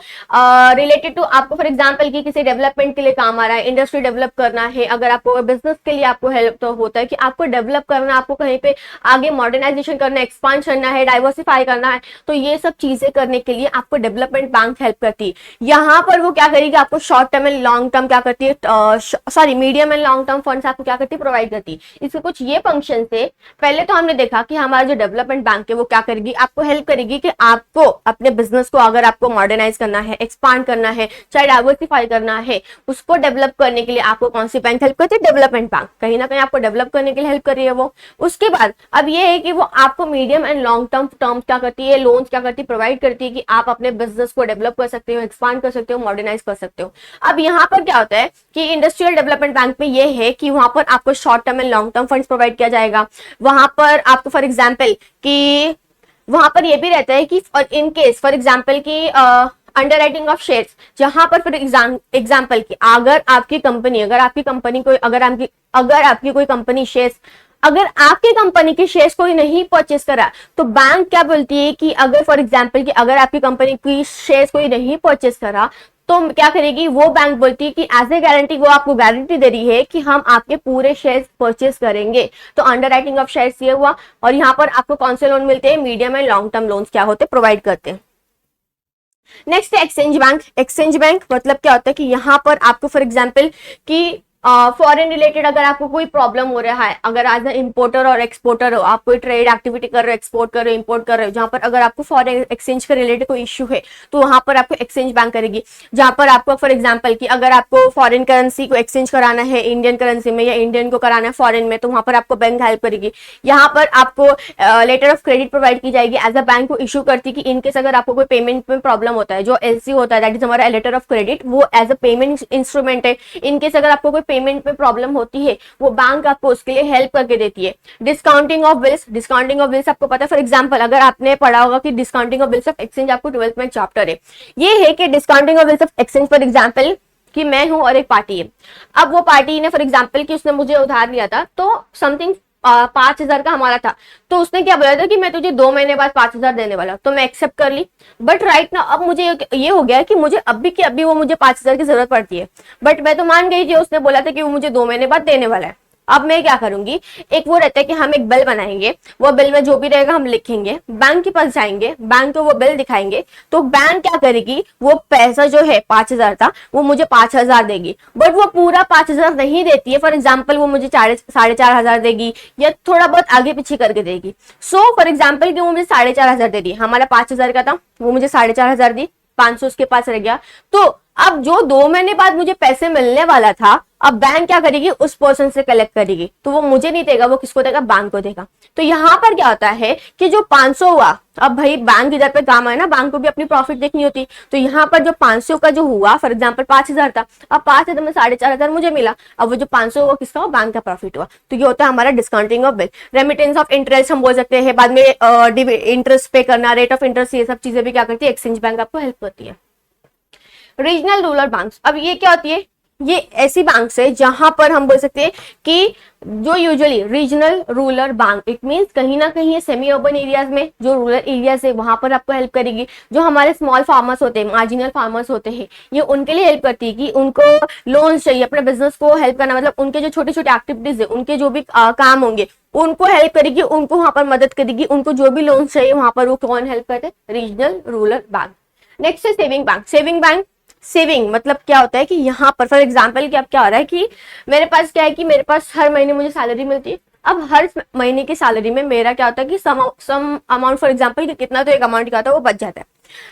रिलेटेड टू आपको फॉर एग्जांपल कि किसी डेवलपमेंट के लिए काम आ रहा है, इंडस्ट्री डेवलप करना है, अगर आपको बिजनेस के लिए आपको हेल्प तो होता है कि आपको डेवलप करना, आपको कहीं पे आगे मॉडर्नाइजेशन करना, एक्सपांड करना है, डाइवर्सिफाई करना है, तो ये सब चीजें करने के लिए आपको डेवलपमेंट बैंक हेल्प करती है। यहाँ पर वो क्या करेगी, आपको short term and long term क्या करती है, sorry medium and long term funds आपको क्या करती है, प्रोवाइड करती है। इसके कुछ ये फंक्शन है। पहले तो हमने देखा कि हमारा जो डेवलपमेंट बैंक है वो क्या करेगी, आपको हेल्प करेगी कि आपको अपने बिजनेस को अगर आपको मॉडर्नाइज करना है, एक्सपांड करना है, चाहे डाइवर्सिफाई करना है, उसको डेवलप करने के लिए आपको कौन सी बैंक हेल्प करती है, डेवलपमेंट बैंक। कहीं ना कहीं आपको डेवलप करने के लिए हेल्प कर रही है वो। उसके बाद अब ये है कि वो आपको मीडियम एंड लॉन्ग टर्म क्या करती है, लोन्स क्या करती है, प्रोवाइड करती है कि आप अपने बिजनेस को डेवलप कर सकते हो, एक्सपांड कर सकते हो, मॉडर्नाइज कर सकते हो। अब यहाँ पर क्या होता है कि इंडस्ट्रियल डेवलपमेंट बैंक में ये है कि वहां पर आपको short term and long term funds provide किया जाएगा। वहां पर आपको फॉर एग्जाम्पल कि वहां पर ये भी रहता है कि इन केस फॉर एग्जाम्पल की अंडर राइटिंग ऑफ शेयर्स, जहां पर फॉर एग्जाम्पल की अगर आपकी कोई कंपनी शेयर्स, अगर आपकी कंपनी के शेयर्स कोई नहीं परचेस करा, तो बैंक क्या बोलती है कि अगर फॉर एग्जाम्पल कि अगर आपकी कंपनी की शेयर्स कोई नहीं परचेस करा, तो क्या करेगी वो बैंक बोलती है कि एज ए गारंटी वो आपको गारंटी दे रही है कि हम आपके पूरे शेयर्स परचेस करेंगे। तो अंडर राइटिंग ऑफ शेयर्स ये हुआ। और यहाँ पर आपको कौन से लोन मिलते हैं, medium and long term loans क्या होते हैं, प्रोवाइड करते हैं। नेक्स्ट है एक्सचेंज बैंक। एक्सचेंज बैंक मतलब क्या होता है कि यहाँ पर आपको फॉर एग्जाम्पल कि फॉरेन रिलेटेड अगर आपको कोई प्रॉब्लम हो रहा है, अगर एज ए इम्पोर्टर और एक्सपोर्टर हो, आप कोई ट्रेड एक्टिविटी कर रहे हो, एक्सपोर्ट कर रहे हो, इम्पोर्ट कर रहे हो, जहां पर अगर आपको फॉरेन एक्सचेंज के रिलेटेड कोई इश्यू है तो वहां पर आपको एक्सचेंज बैंक करेगी। जहां पर आपको फॉर एग्जाम्पल कि अगर आपको फॉरेन करेंसी को एक्सचेंज कराना है इंडियन करेंसी में या इंडियन को कराना है फॉरेन में, तो वहां पर आपको बैंक हेल्प करेगी। यहाँ पर आपको लेटर ऑफ क्रेडिट प्रोवाइड की जाएगी, एज अ बैंक को इशू करती कि इनकेस अगर आपको कोई पेमेंट में प्रॉब्लम होता है, जो एलसी होता है दैट इज हमारा लेटर ऑफ क्रेडिट, वो एज अ पेमेंट इंस्ट्रूमेंट है। इनकेस अगर आपको कोई पेमेंट में प्रॉब्लम होती है वो बैंक आपको उसके लिए हेल्प करके देती है। Discounting of bills, discounting of bills आपको पता है, फॉर एग्जांपल अगर आपने पढ़ा होगा कि discounting of bills of exchange आपको 12th में चैप्टर है, ये है कि discounting of bills of exchange for example कि मैं हूं और एक पार्टी है। अब वो पार्टी ने फॉर एग्जांपल कि उसने मुझे उधार लिया था तो समथिंग 5,000 का हमारा था, तो उसने क्या बोला था कि मैं तुझे 2 महीने बाद 5,000 देने वाला, तो मैं एक्सेप्ट कर ली। बट राइट ना अब मुझे ये हो गया कि मुझे अभी के अभी वो मुझे 5,000 की जरूरत पड़ती है, बट मैं तो मान गई थी, उसने बोला था कि वो मुझे 2 महीने बाद देने वाला है। अब मैं क्या करूंगी, एक वो रहता है कि हम एक बिल बनाएंगे, वो बिल में जो भी रहेगा हम लिखेंगे, बैंक के पास जाएंगे, बैंक को वो बिल दिखाएंगे, तो बैंक क्या करेगी, वो पैसा जो है 5,000 था वो मुझे 5,000 देगी, बट वो पूरा 5,000 नहीं देती है। फॉर एग्जाम्पल वो मुझे 4,500 देगी या थोड़ा बहुत आगे पीछे करके देगी। सो फॉर एग्जाम्पल कि वो मुझे 4,500 दे दी, हमारा 5,000 का था, वो मुझे 4,500 दी, 500 उसके पास रह गया। तो अब जो 2 महीने बाद मुझे पैसे मिलने वाला था, अब बैंक क्या करेगी, उस पर्सन से कलेक्ट करेगी, तो वो मुझे नहीं देगा, वो किसको देगा, बैंक को देगा। तो यहाँ पर क्या होता है कि जो 500 हुआ, अब भाई बैंक इधर पे काम है ना, बैंक को भी अपनी प्रॉफिट देखनी होती, तो यहाँ पर जो 500 का जो हुआ, फॉर एग्जाम्पल 5,000 था, अब 5,000 में 4,500 मुझे मिला, अब वो जो 500 हुआ किसका हुआ, बैंक का प्रॉफिट हुआ। तो ये होता है हमारा discounting of bill. Remittance of interest हम बोल सकते हैं, बाद में इंटरेस्ट पे करना, रेट ऑफ इंटरेस्ट, ये सब चीजें भी क्या करती है, एक्सचेंज बैंक आपको हेल्प करती है। रीजनल रूरल बैंक्स, अब ये क्या होती है, ये ऐसी बैंक्स है जहां पर हम बोल सकते हैं कि जो usually regional rural bank, it means कहीं ना कहीं सेमी अर्बन एरियाज में जो रूरल एरियाज है वहां पर आपको हेल्प करेगी। जो हमारे स्मॉल फार्मर्स होते हैं, मार्जिनल फार्मर्स होते हैं, ये उनके लिए हेल्प करती है कि उनको लोन चाहिए अपने बिजनेस को हेल्प करना, मतलब उनके जो छोटे छोटे एक्टिविटीज है, उनके जो भी काम होंगे उनको हेल्प करेगी, उनको वहां पर मदद करेगी, उनको जो भी लोन चाहिए वहां पर वो कौन हेल्प करते हैं, रीजनल रूरल बैंक। नेक्स्ट है saving bank. Saving bank, saving मतलब क्या होता है कि यहाँ पर फॉर एग्जाम्पल कि अब क्या हो रहा है कि मेरे पास क्या है कि मेरे पास हर महीने मुझे सैलरी मिलती है। अब हर महीने की सैलरी में मेरा क्या होता है कि सम अमाउंट, फॉर एग्जाम्पल कि कितना तो एक अमाउंट क्या होता है वो बच जाता है।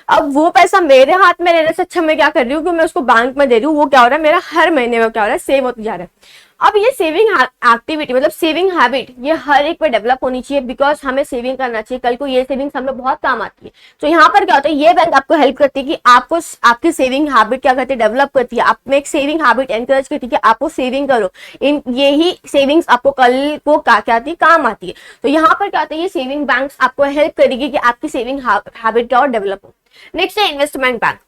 अब वो पैसा मेरे हाथ में रहने से अच्छा मैं क्या कर रही हूँ कि मैं उसको बैंक में दे रही हूँ, वो क्या हो रहा है मेरा हर महीने में क्या हो रहा है, सेव होता जा रहा है। अब ये सेविंग एक्टिविटी मतलब सेविंग हैबिट ये हर एक पे डेवलप होनी चाहिए, बिकॉज हमें सेविंग करना चाहिए, कल को ये सेविंग्स हमें बहुत काम आती है। तो यहाँ पर क्या होता है, ये बैंक आपको हेल्प करती है कि आपको आपकी सेविंग हैबिट क्या करती है, डेवलप करती है, आप में एक सेविंग हैबिट एनकरेज करती है कि आपको सेविंग करो, इन यही सेविंग्स आपको कल को क्या आती है, काम आती है। तो यहाँ पर क्या होता है, ये सेविंग बैंक आपको हेल्प करेगी कि आपकी सेविंग हैबिट क्या और डेवलप हो। नेक्स्ट है इन्वेस्टमेंट बैंक।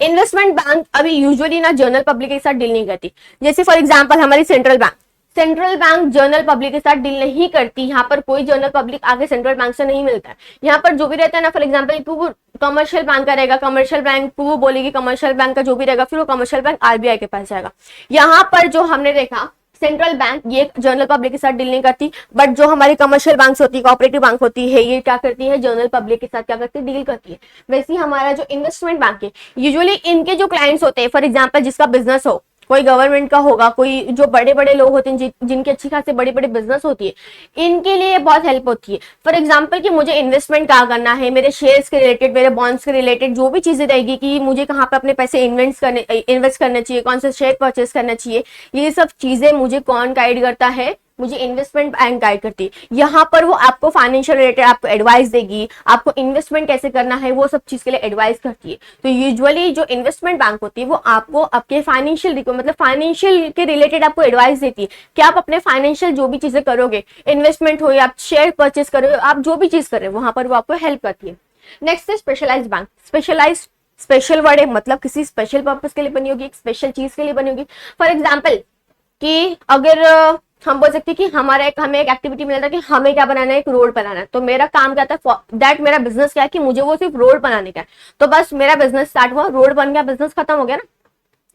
इन्वेस्टमेंट बैंक अभी यूजुअली ना जनरल पब्लिक के साथ डील नहीं करती, जैसे फॉर एग्जांपल हमारी central bank, central bank general public के साथ डील नहीं करती। यहाँ पर कोई जनरल पब्लिक आगे सेंट्रल बैंक से नहीं मिलता है। यहाँ पर जो भी रहता है ना, फॉर एग्जांपल वो कमर्शियल बैंक का रहेगा, कमर्शियल बैंक वो बोलेगी, कमर्शियल बैंक का जो भी रहेगा फिर वो कमर्शियल बैंक आरबीआई के पास जाएगा। यहाँ पर जो हमने देखा सेंट्रल बैंक ये जनरल पब्लिक के साथ डील नहीं करती, बट जो हमारी कमर्शियल बैंक होती है, कोऑपरेटिव बैंक होती है, ये क्या करती है, जनरल पब्लिक के साथ क्या करती है, डील करती है। वैसे ही हमारा जो इन्वेस्टमेंट बैंक है, यूजुअली इनके जो क्लाइंट्स होते हैं, फॉर एग्जांपल जिसका बिजनेस हो, कोई गवर्नमेंट का होगा, कोई जो बड़े बड़े लोग होते हैं जिनकी अच्छी खासी बड़ी बड़ी बिजनेस होती है, इनके लिए बहुत हेल्प होती है। फॉर एग्जांपल कि मुझे इन्वेस्टमेंट कहाँ करना है, मेरे शेयर्स के रिलेटेड, मेरे बॉन्ड्स के रिलेटेड जो भी चीजें रहेगी कि मुझे कहाँ पे अपने पैसे इन्वेस्ट करने चाहिए, कौन से शेयर परचेस करना चाहिए, ये सब चीजें मुझे कौन गाइड करता है, मुझे इन्वेस्टमेंट बैंक गाइड करती है। यहाँ पर वो आपको फाइनेंशियल रिलेटेड आपको एडवाइस देगी, आपको इन्वेस्टमेंट कैसे करना है वो सब चीज के लिए एडवाइस करती है। तो यूजुअली जो इन्वेस्टमेंट बैंक होती है वो आपको आपके फाइनेंशियल मतलब फाइनेंशियल के रिलेटेड आपको एडवाइस देती है कि आप अपने फाइनेंशियल जो भी चीजें करोगे, इन्वेस्टमेंट हो या आप शेयर परचेस करो, आप जो भी चीज कर रहे हो वहां पर वो आपको हेल्प करती है। नेक्स्ट है specialized bank. Specialized, special word है, मतलब किसी स्पेशल पर्पज के लिए बनी होगी, एक स्पेशल चीज के लिए बनी होगी। फॉर एग्जाम्पल कि अगर हम बोल सकते हैं कि हमें एक एक्टिविटी मिला था कि हमें क्या बनाना है, एक रोड बनाना है, तो मेरा काम क्या था, दैट मेरा बिजनेस क्या है कि मुझे वो सिर्फ रोड बनाने का है, तो बस मेरा बिजनेस स्टार्ट हुआ, रोड बन गया, बिजनेस खत्म हो गया ना।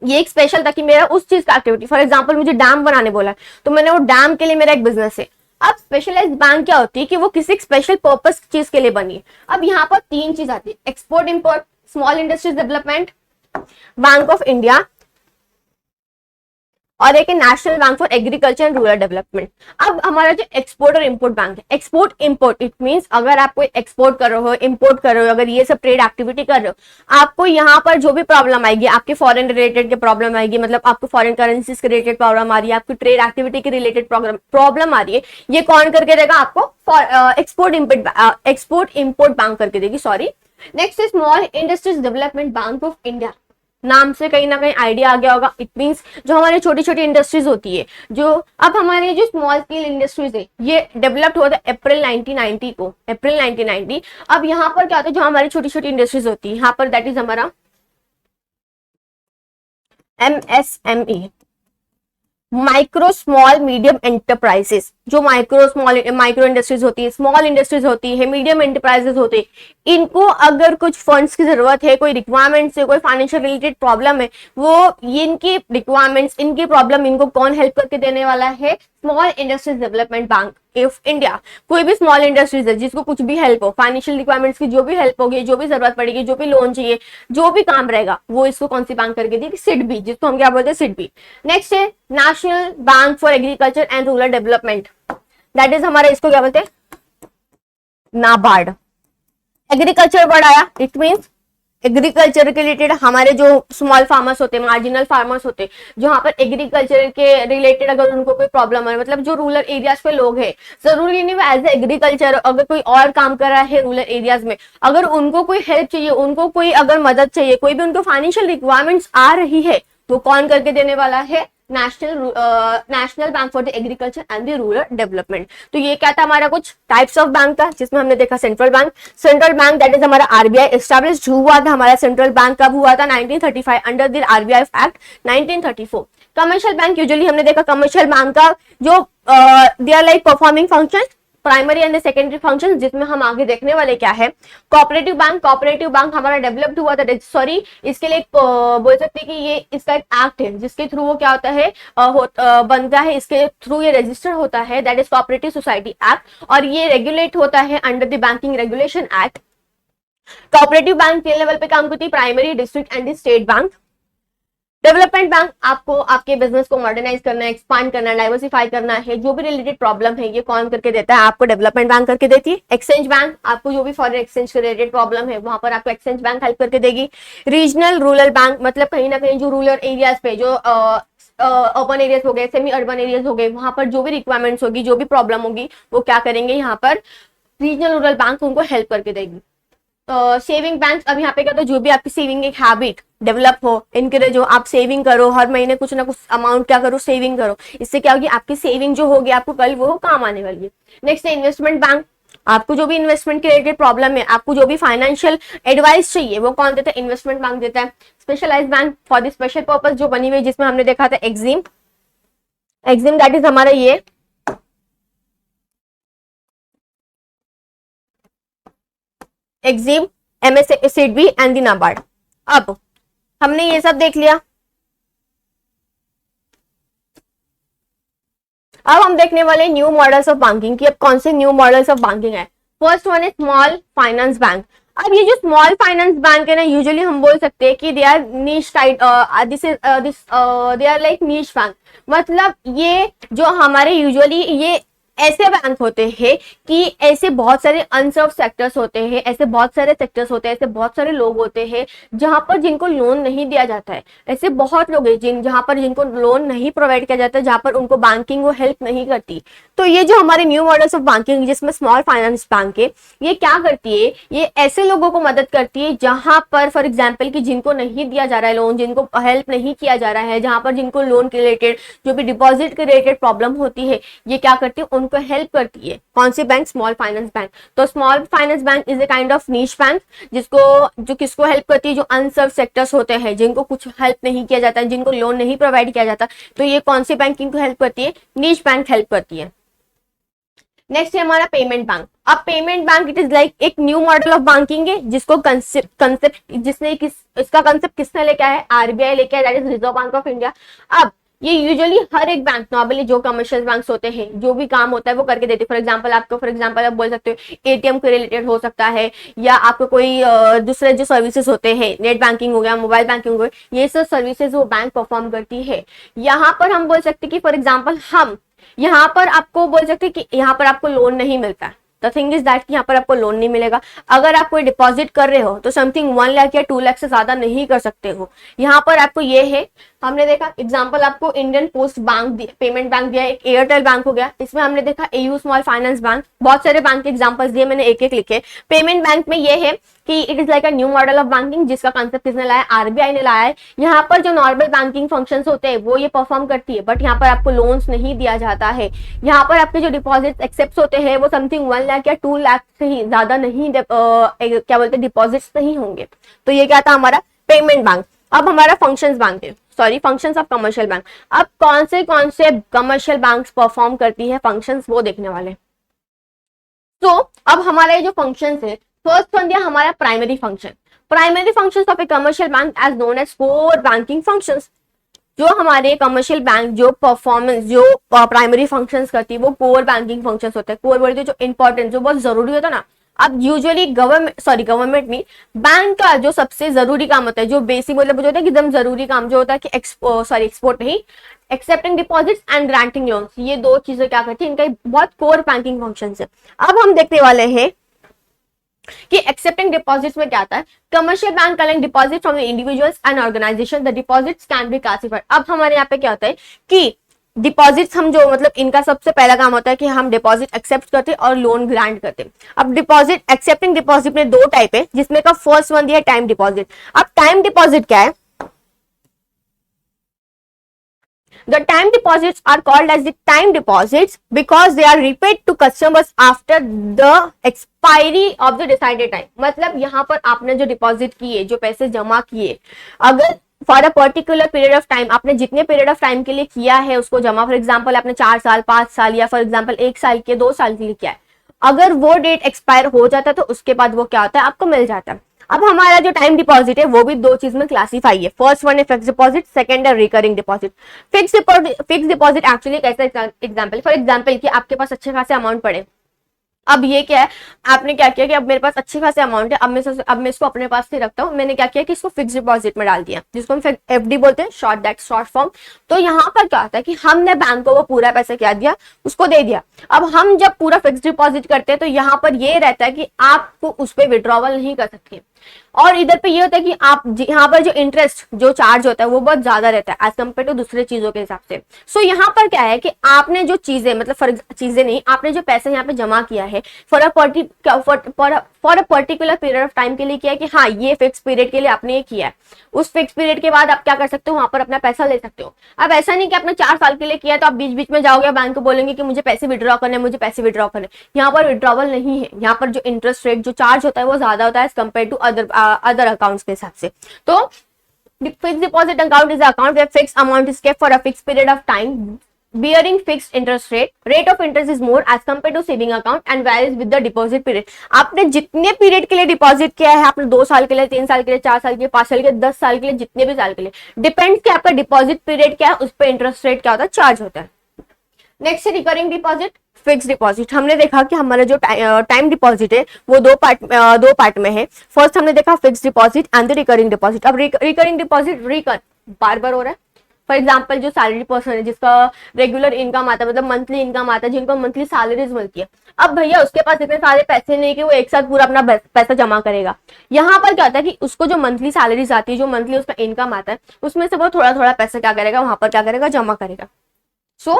ये एक स्पेशल था कि मेरा उस चीज का एक्टिविटी, फॉर एग्जाम्पल मुझे डैम बनाने बोला तो मैंने वो डैम के लिए मेरा एक बिजनेस है। अब स्पेशलाइज्ड बैंक क्या होती है कि वो किसी स्पेशल पर्पस चीज के लिए बनी है। अब यहाँ पर 3 चीज आती है, export import, small industries development, bank of India और एक है national bank for agriculture and rural development. अब हमारा जो एक्सपोर्ट और इंपोर्ट बैंक है, एक्सपोर्ट इंपोर्ट इट मींस अगर आप कोई एक्सपोर्ट कर रहे हो, इंपोर्ट कर रहे हो, अगर ये सब ट्रेड एक्टिविटी कर रहे हो, आपको यहाँ पर जो भी प्रॉब्लम आएगी, आपके फॉरेन रिलेटेड के प्रॉब्लम आएगी, मतलब आपको फॉरेन करेंसीज के रिलेटेड प्रॉब्लम आ रही है, आपकी ट्रेड एक्टिविटी के रिलेटेड प्रॉब्लम आ रही है, ये कौन करके देगा आपको? एक्सपोर्ट इंपोर्ट बैंक करके देगी, सॉरी। नेक्स्ट है small industries development bank of India. नाम से कहीं ना कहीं आइडिया आ गया होगा, इट मींस जो हमारी छोटी छोटी इंडस्ट्रीज होती है, जो अब हमारे जो स्मॉल स्केल इंडस्ट्रीज है, ये डेवलप्ड हुआ था अप्रैल 1990 को, अप्रैल 1990। अब यहाँ पर क्या होता है, जो हमारी छोटी छोटी इंडस्ट्रीज होती है, यहाँ पर दैट इज हमारा MSME, micro small medium enterprises. जो माइक्रो इंडस्ट्रीज होती है, स्मॉल इंडस्ट्रीज होती है, मीडियम एंटरप्राइजेस होते हैं, इनको अगर कुछ फंड्स की जरूरत है, कोई रिक्वायरमेंट्स है, कोई फाइनेंशियल रिलेटेड प्रॉब्लम है, वो इनकी रिक्वायरमेंट्स, इनकी प्रॉब्लम, इनको कौन हेल्प करके देने वाला है? Small industries development bank of India. कोई भी स्मॉल इंडस्ट्रीज है जिसको कुछ भी हेल्प हो, फाइनेंशियल रिक्वायरमेंट्स की जो भी हेल्प होगी, जो भी जरूरत पड़ेगी, जो भी लोन चाहिए, जो भी काम रहेगा, वो इसको कौन सी बैंक करके दी? सिडबी, जिसको हम क्या बोलते हैं? सिडबी। नेक्स्ट है national bank for agriculture and rural development, that is हमारा, इसको क्या बोलते हैं? नाबार्ड। एग्रीकल्चर वर्ड आया, इट मींस एग्रीकल्चर के रिलेटेड हमारे जो स्मॉल फार्मर्स होते हैं, मार्जिनल फार्मर्स होते हैं, जहां पर एग्रीकल्चर के रिलेटेड अगर उनको कोई प्रॉब्लम है, मतलब जो रूरल एरियाज पे लोग हैं, जरूरी नहीं एज ए एग्रीकल्चर, अगर कोई और काम कर रहा है रूरल एरियाज में, अगर उनको कोई हेल्प चाहिए, उनको कोई अगर मदद चाहिए, कोई भी उनको फाइनेंशियल रिक्वायरमेंट्स आ रही है, तो कौन करके देने वाला है? National bank for the agriculture and the rural development. तो ये क्या था हमारा कुछ टाइप्स ऑफ बैंक था, जिसमें हमने देखा central bank. Central bank that is हमारा आरबीआई एस्टैब्लिश हुआ था, हमारा सेंट्रल बैंक कब हुआ था? 1935 under the RBI act 1934। Commercial bank, usually हमने देखा कमर्शियल बैंक का जो they are like performing function, primary and secondary function, जिसमें हम आगे देखने वाले क्या है? Cooperative bank. कोऑपरेटिव बैंक हमारा डेवलप्ड हुआ था, सॉरी इसके लिए बोल सकते हैं कि ये इसका एक एक्ट है जिसके थ्रू वो क्या होता है, बनता है, इसके थ्रू ये रजिस्टर होता है, that is cooperative society act, और ये रेगुलेट होता है under the banking regulation act. Cooperative bank तीन लेवल पे काम करती है, primary, district and state bank. Development bank आपको आपके बिजनेस को मॉडर्नाइज करना है, एक्सपांड करना है, डाइवर्सिफाई करना है, जो भी रिलेटेड प्रॉब्लम है, ये कौन करके देता है? आपको डेवलपमेंट बैंक करके देती है। एक्सचेंज बैंक, आपको जो भी फॉरेन एक्सचेंज के रिलेटेड प्रॉब्लम है, वहां पर आपको एक्सचेंज बैंक हेल्प करके देगी। रीजनल रूरल बैंक, मतलब कहीं ना कहीं जो रूरल एरियाज पे, जो अर्बन एरियाज हो गए, सेमी अर्बन एरियाज हो गए, वहां पर जो भी रिक्वायरमेंट्स होगी, जो भी प्रॉब्लम होगी, वो क्या करेंगे? यहाँ पर रीजनल रूरल बैंक उनको हेल्प करके देगी। सेविंग बैंक, अब यहाँ पे क्या, तो जो भी आपकी सेविंग एक हैबिट डेवलप हो, इनकरेज हो, आप सेविंग करो, हर महीने कुछ ना कुछ अमाउंट क्या करो, सेविंग करो, इससे क्या होगी? आपकी सेविंग जो होगी आपको कल वो काम आने वाली है। नेक्स्ट है इन्वेस्टमेंट बैंक। आपको जो भी इन्वेस्टमेंट के रिलेटेड प्रॉब्लम है, आपको जो भी फाइनेंशियल एडवाइस चाहिए, वो कौन देता है? इन्वेस्टमेंट बैंक देता है। Specialize bank for the special purpose जो बनी हुई, जिसमें हमने देखा था एक्जिम, एक्जिम दैट इज हमारा ये Exim, MSCB and the NABARD. अब हमने ये सब देख लिया, अब हम देखने वाले न्यू मॉडल्स ऑफ बैंकिंग की। अब कौन से न्यू मॉडल्स ऑफ बैंकिंग है? फर्स्ट वन है स्मॉल फाइनेंस बैंक। अब ये जो स्मॉल फाइनेंस बैंक है ना, यूजुअली हम बोल सकते हैं कि they are niche type, they are like niche bank, मतलब ये जो हमारे यूजुअली ये ऐसे बैंक होते हैं कि ऐसे बहुत सारे अनसर्व सेक्टर्स होते हैं, ऐसे बहुत सारे सेक्टर्स होते हैं, ऐसे बहुत सारे लोग होते हैं जहां पर जिनको लोन नहीं दिया जाता है, ऐसे बहुत लोग हैं जहां पर जिनको लोन नहीं प्रोवाइड किया जाता है, जहां पर उनको बैंकिंग वो हेल्प नहीं करती। तो ये जो हमारे न्यू मॉडल्स ऑफ बैंकिंग, जिसमें स्मॉल फाइनेंस बैंक है, ये क्या करती है? ये ऐसे लोगों को मदद करती है जहां पर फॉर एग्जाम्पल कि जिनको नहीं दिया जा रहा है लोन, जिनको हेल्प नहीं किया जा रहा है, जहां पर जिनको लोन के रिलेटेड, जो भी डिपॉजिट के रिलेटेड प्रॉब्लम होती है, ये क्या करती है? उनको हेल्प करती है। कौन सी बैंक? Small finance bank. तो small finance bank is a kind of niche bank, जो किसको हेल्प करती है? जो अनसर्व सेक्टर्स होते हैं, जिनको कुछ हेल्प नहीं किया जाता है, जिनको लोन नहीं प्रोवाइड किया जाता, तो ये कौन सी बैंकिंग को हेल्प करती है? नीश बैंक हेल्प करती है। नेक्स्ट है हमारा पेमेंट बैंक। अब payment bank it is like एक न्यू मॉडल ऑफ बैंकिंग है, जिसको इसका कंसेप्ट किसने लेके आया है? आरबीआई लेके आया, that is reserve bank of India. अब ये यूजुअली हर एक बैंक, नॉर्मली जो कमर्शियल बैंक्स होते हैं, जो भी काम होता है वो करके देते हैं। फॉर एग्जांपल आप बोल सकते हो एटीएम के रिलेटेड हो सकता है, या आपको कोई दूसरे जो सर्विसेज होते हैं, नेट बैंकिंग हो गया, मोबाइल बैंकिंग हो गया, ये सब सर्विसेज वो बैंक परफॉर्म करती है। यहाँ पर हम बोल सकते हैं कि फॉर एग्जाम्पल हम यहाँ पर आपको बोल सकते हैं कि यहाँ पर आपको लोन नहीं मिलता। द थिंग इज दैट कि यहाँ पर आपको लोन नहीं मिलेगा। अगर आप कोई डिपॉजिट कर रहे हो तो समथिंग 1 लाख या 2 लाख से ज्यादा नहीं कर सकते हो। यहाँ पर आपको ये है, हमने देखा एग्जांपल आपको Indian post bank payment bank दिया, एक एयरटेल बैंक हो गया, इसमें हमने देखा एयू स्मॉल फाइनेंस बैंक, बहुत सारे बैंक के एग्जांपल्स दिए मैंने, एक एक लिखे। पेमेंट बैंक में ये है कि it is like a new model of banking, जिसका कंसेप्ट किसने लाया, आरबीआई ने लाया है। यहाँ पर जो नॉर्मल बैंकिंग फंक्शंस होते हैं वो ये परफॉर्म करती है, बट यहाँ पर आपको लोन्स नहीं दिया जाता है। यहाँ पर आपके जो डिपॉजिट एक्सेप्ट होते हैं वो समथिंग 1 लाख या 2 लाख से ही ज्यादा नहीं क्या बोलते डिपॉजिट्स नहीं होंगे। तो ये क्या था हमारा पेमेंट बैंक। अब हमारा फंक्शंस बैंक है, sorry functions of commercial bank. अब कौन से कमर्शियल बैंक्स परफॉर्म करती है फंक्शंस वो देखने वाले। तो अब हमारा ये जो फंक्शंस है, फर्स्ट वन दिया हमारा primary function. Primary functions of a commercial bank as known as core banking functions. जो हमारे कमर्शियल बैंक जो परफॉर्मेंस जो प्राइमरी फंक्शंस करती है वो कोर बैंकिंग फंक्शंस होते हैं। कोर बोलते हैं जो इंपॉर्टेंट, जो बहुत जरूरी होता है ना। अब यूजुअली गवर्नमेंट में बैंक का जो सबसे जरूरी काम होता है, जो बेसिक मतलब जो होता है कि एकदम जरूरी काम जो होता है कि एक्सपोर्ट नहीं, accepting deposits and granting loans, ये दो चीजें क्या करती है, इनका बहुत कोर बैंकिंग फंक्शन है। अब हम देखने वाले हैं कि एक्सेप्टिंग डिपॉजिट्स में क्या आता है। Commercial bank collect deposit from individuals and organization, the deposits can be classified. अब हमारे यहाँ पे क्या होता है कि डिपॉजिट्स हम जो मतलब इनका सबसे पहला काम होता है कि हम डिपॉजिट एक्सेप्ट करते और लोन ग्रांट करते। अब डिपॉजिट एक्सेप्टिंग डिपॉजिट में दो टाइप है, जिसमें का फर्स्ट वन दिया टाइम डिपॉजिट। अब टाइम डिपॉजिट क्या है, the time deposits are called as the time deposits because they are repaid to customers after the expiry of the decided time। मतलब यहाँ पर आपने जो डिपॉजिट किए, जो पैसे जमा किए, अगर for a particular period of time, आपने जितने पीरियड ऑफ टाइम के लिए किया है उसको जमा, फॉर एग्जांपल आपने 4 साल 5 साल या फॉर एग्जांपल 1 साल के 2 साल के लिए किया है, अगर वो डेट एक्सपायर हो जाता है तो उसके बाद वो क्या होता है, आपको मिल जाता है। अब हमारा जो टाइम डिपॉजिट है वो भी दो चीज में क्लासीफाई है, फर्स्ट वन है फिक्स डिपॉजिट, सेकंड है recurring deposit. Fix deposit actually एक ऐसा एग्जांपल, फॉर एग्जांपल कि आपके पास अच्छे खासे अमाउंट पड़े। अब ये क्या है, आपने क्या किया कि अब मेरे पास अच्छे खासे अमाउंट है, अब मैं इसको अपने पास से रखता हूँ, मैंने क्या किया कि इसको फिक्स डिपॉजिट में डाल दिया, जिसको हम एफडी बोलते हैं, शॉर्ट फॉर्म। तो यहाँ पर क्या होता है कि हमने बैंक को वो पूरा पैसा क्या दिया, उसको दे दिया। अब हम जब पूरा फिक्स डिपॉजिट करते हैं तो यहाँ पर ये रहता है कि आपको उस पर विड्रॉवल नहीं कर सकते, और इधर पे ये होता है कि आप यहाँ पर जो इंटरेस्ट जो चार्ज होता है वो बहुत ज्यादा रहता है एज कम्पेयर टू दूसरे चीजों के हिसाब से। सो यहाँ पर क्या है कि आपने जो चीजें मतलब चीजें नहीं, आपने जो पैसे यहाँ पे जमा किया है for a particular period of time के लिए किया है कि हाँ ये फिक्स पीरियड के लिए आपने ये किया है, उस फिक्स पीरियड के बाद आप क्या कर सकते हो, वहां पर अपना पैसा ले सकते हो। अब ऐसा नहीं कि आपने 4 साल के लिए किया है तो आप बीच बीच में जाओगे बैंक को बोलेंगे कि मुझे पैसे विड्रॉ करने, मुझे पैसे विड्रॉ करने। यहाँ पर विड्रॉवल नहीं है, यहाँ पर जो इंटरेस्ट रेट जो चार्ज होता है वो ज्यादा होता है as compare to other accounts के हिसाब से। तो fix deposit account is account where fix amount is kept for a fix period of time bearing fixed interest rate of interest is more as compared to saving account and varies with the deposit period। आपने जितने period के लिए deposit किया है, आपने 2 साल के लिए, 3 साल के लिए, 4 साल के लिए, 5 साल के लिए, 10 साल के लिए, जितने भी साल के लिए, डिपेंड कि आपका डिपॉजिट पीरियड क्या है, उस पर इंटरेस्ट रेट क्या होता है, चार्ज होता है। नेक्स्ट है रिकरिंग डिपॉजिट, फिक्स डिपॉजिट। हमने देखा कि हमारा जो टाइम डिपॉजिट है वो दो पार्ट में है। फर्स्ट हमने देखा fix deposit and the recurring deposit. अब रिकरिंग डिपॉजिट बार बार हो रहा है। फॉर एग्जाम्पल जो सैलरी पर्सन है जिसका रेगुलर इनकम आता है, मतलब मंथली इनकम आता है, जिनको मंथली सैलरीज मिलती है, अब भैया उसके पास इतने सारे पैसे नहीं कि वो एक साथ पूरा अपना पैसा जमा करेगा। यहाँ पर क्या होता है कि उसको जो मंथली सैलरीज आती है, जो मंथली उसका इनकम आता है, उसमें से वो थोड़ा थोड़ा पैसा क्या करेगा, वहां पर क्या करेगा, जमा करेगा। So,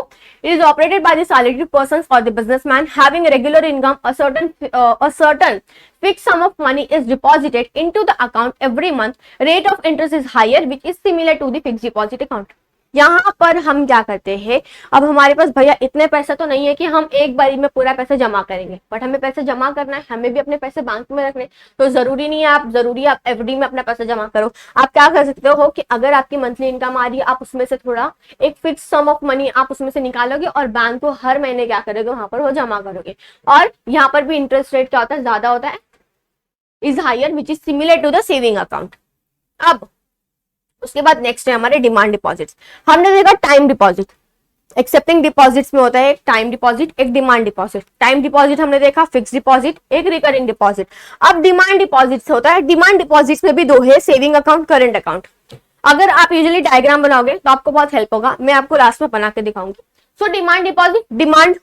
it is operated by the salaried persons or the businessman having a regular income. A certain fixed sum of money is deposited into the account every month. Rate of interest is higher, which is similar to the fixed deposit account. यहाँ पर हम क्या करते हैं, अब हमारे पास भैया इतने पैसा तो नहीं है कि हम एक बारी में पूरा पैसा जमा करेंगे, बट हमें पैसे जमा करना है, हमें भी अपने पैसे बैंक में रखने, तो जरूरी नहीं है आप एफडी में अपना पैसा जमा करो। आप क्या कर सकते हो कि अगर आपकी मंथली इनकम आ रही है, आप उसमें से थोड़ा एक फिक्स सम ऑफ मनी आप उसमें से निकालोगे और बैंक को हर महीने क्या करोगे, वहां पर वो जमा करोगे। और यहाँ पर भी इंटरेस्ट रेट क्या होता है, ज्यादा होता है, is higher, which is similar to the saving account. अब उसके बाद नेक्स्ट है हमारे डिमांड डिपॉजिट्स। हमने देखा टाइम डिपॉजिट, एक्सेप्टिंग डिपॉजिट्स में होता है एक टाइम डिपॉजिट, एक डिमांड डिपॉजिट। टाइम डिपॉजिट हमने देखा फिक्स डिपॉजिट, एक रिकरिंग डिपॉजिट। अब डिमांड डिपॉजिट्स होता है, डिमांड डिपॉजिट्स में भी दो है, सेविंग अकाउंट, करंट अकाउंट। अगर आप यूजुअली डायग्राम बनाओगे तो आपको बहुत हेल्प होगा, मैं आपको लास्ट में बना के दिखाऊंगी। So demand deposit, demand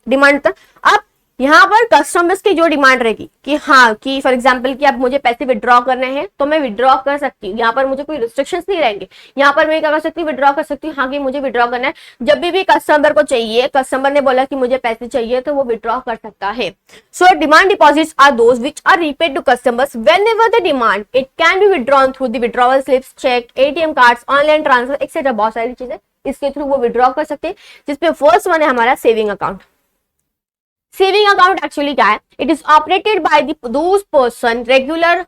demand अब यहाँ पर कस्टमर्स की जो डिमांड रहेगी कि हाँ कि फॉर एग्जांपल कि अब मुझे पैसे विड्रॉ करने हैं तो मैं विड्रॉ कर सकती हूँ, यहाँ पर मुझे कोई रिस्ट्रिक्शंस नहीं रहेंगे। यहाँ पर मैं क्या कर सकती हूँ, विड्रॉ कर सकती हूँ, हाँ कि मुझे विड्रॉ करना है। जब भी कस्टमर को चाहिए, कस्टमर ने बोला कि मुझे पैसे चाहिए तो वो विड्रॉ कर सकता है। So demand deposits are those which are repaid to customers whenever the demand, it can be withdrawn through the withdrawal slips, cheque, ATM cards, online transfer etcetera, बहुत सारी चीजें इसके थ्रू वो विड्रॉ कर सकते हैं। जिसपे फर्स्ट वन है हमारा saving account. Saving account actually क्या है, it is operated by those person regular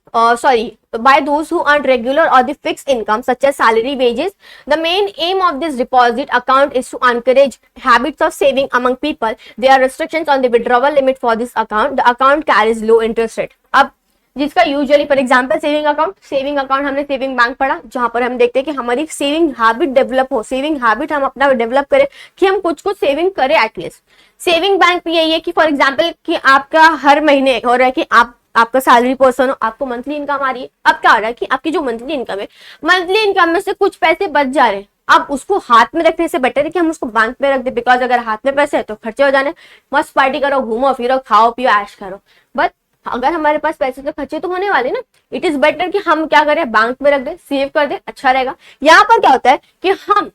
by those who earn regular or the fixed income such as salary, wages. The main aim of this deposit account is to encourage habits of saving among people. There are restrictions on the withdrawal limit for this account. The account carries low interest rate. अब जिसका usually for example saving account हमने saving bank पढ़ा, जहां पर हम देखते हैं कि हमारी सेविंग हैबिट डेवलप हो, सेविंग हैबिट हम अपना डेवलप करें कि हम कुछ सेविंग करें एटलीस्ट। सेविंग बैंक भी यही है कि फॉर एग्जांपल कि आपका हर महीने हो रहा है कि आपका सैलरी पर्सन हो, आपको मंथली इनकम आ रही है। अब क्या हो रहा है कि आपकी जो मंथली इनकम है, मंथली इनकम में से कुछ पैसे बच जा रहे हैं। अब उसको हाथ में रखने से बेटर है कि हम उसको बैंक में रख दे, बिकॉज अगर हाथ में पैसे है तो खर्चे हो जाने, मस्त पार्टी करो, घूमो फिरो, खाओ पियो, ऐश करो। बट अगर हमारे पास पैसे तो खर्चे तो होने वाले ना, इट इज बेटर कि हम क्या करें, बैंक में रख दे, सेव कर दे, अच्छा रहेगा। यहाँ पर क्या होता है कि हम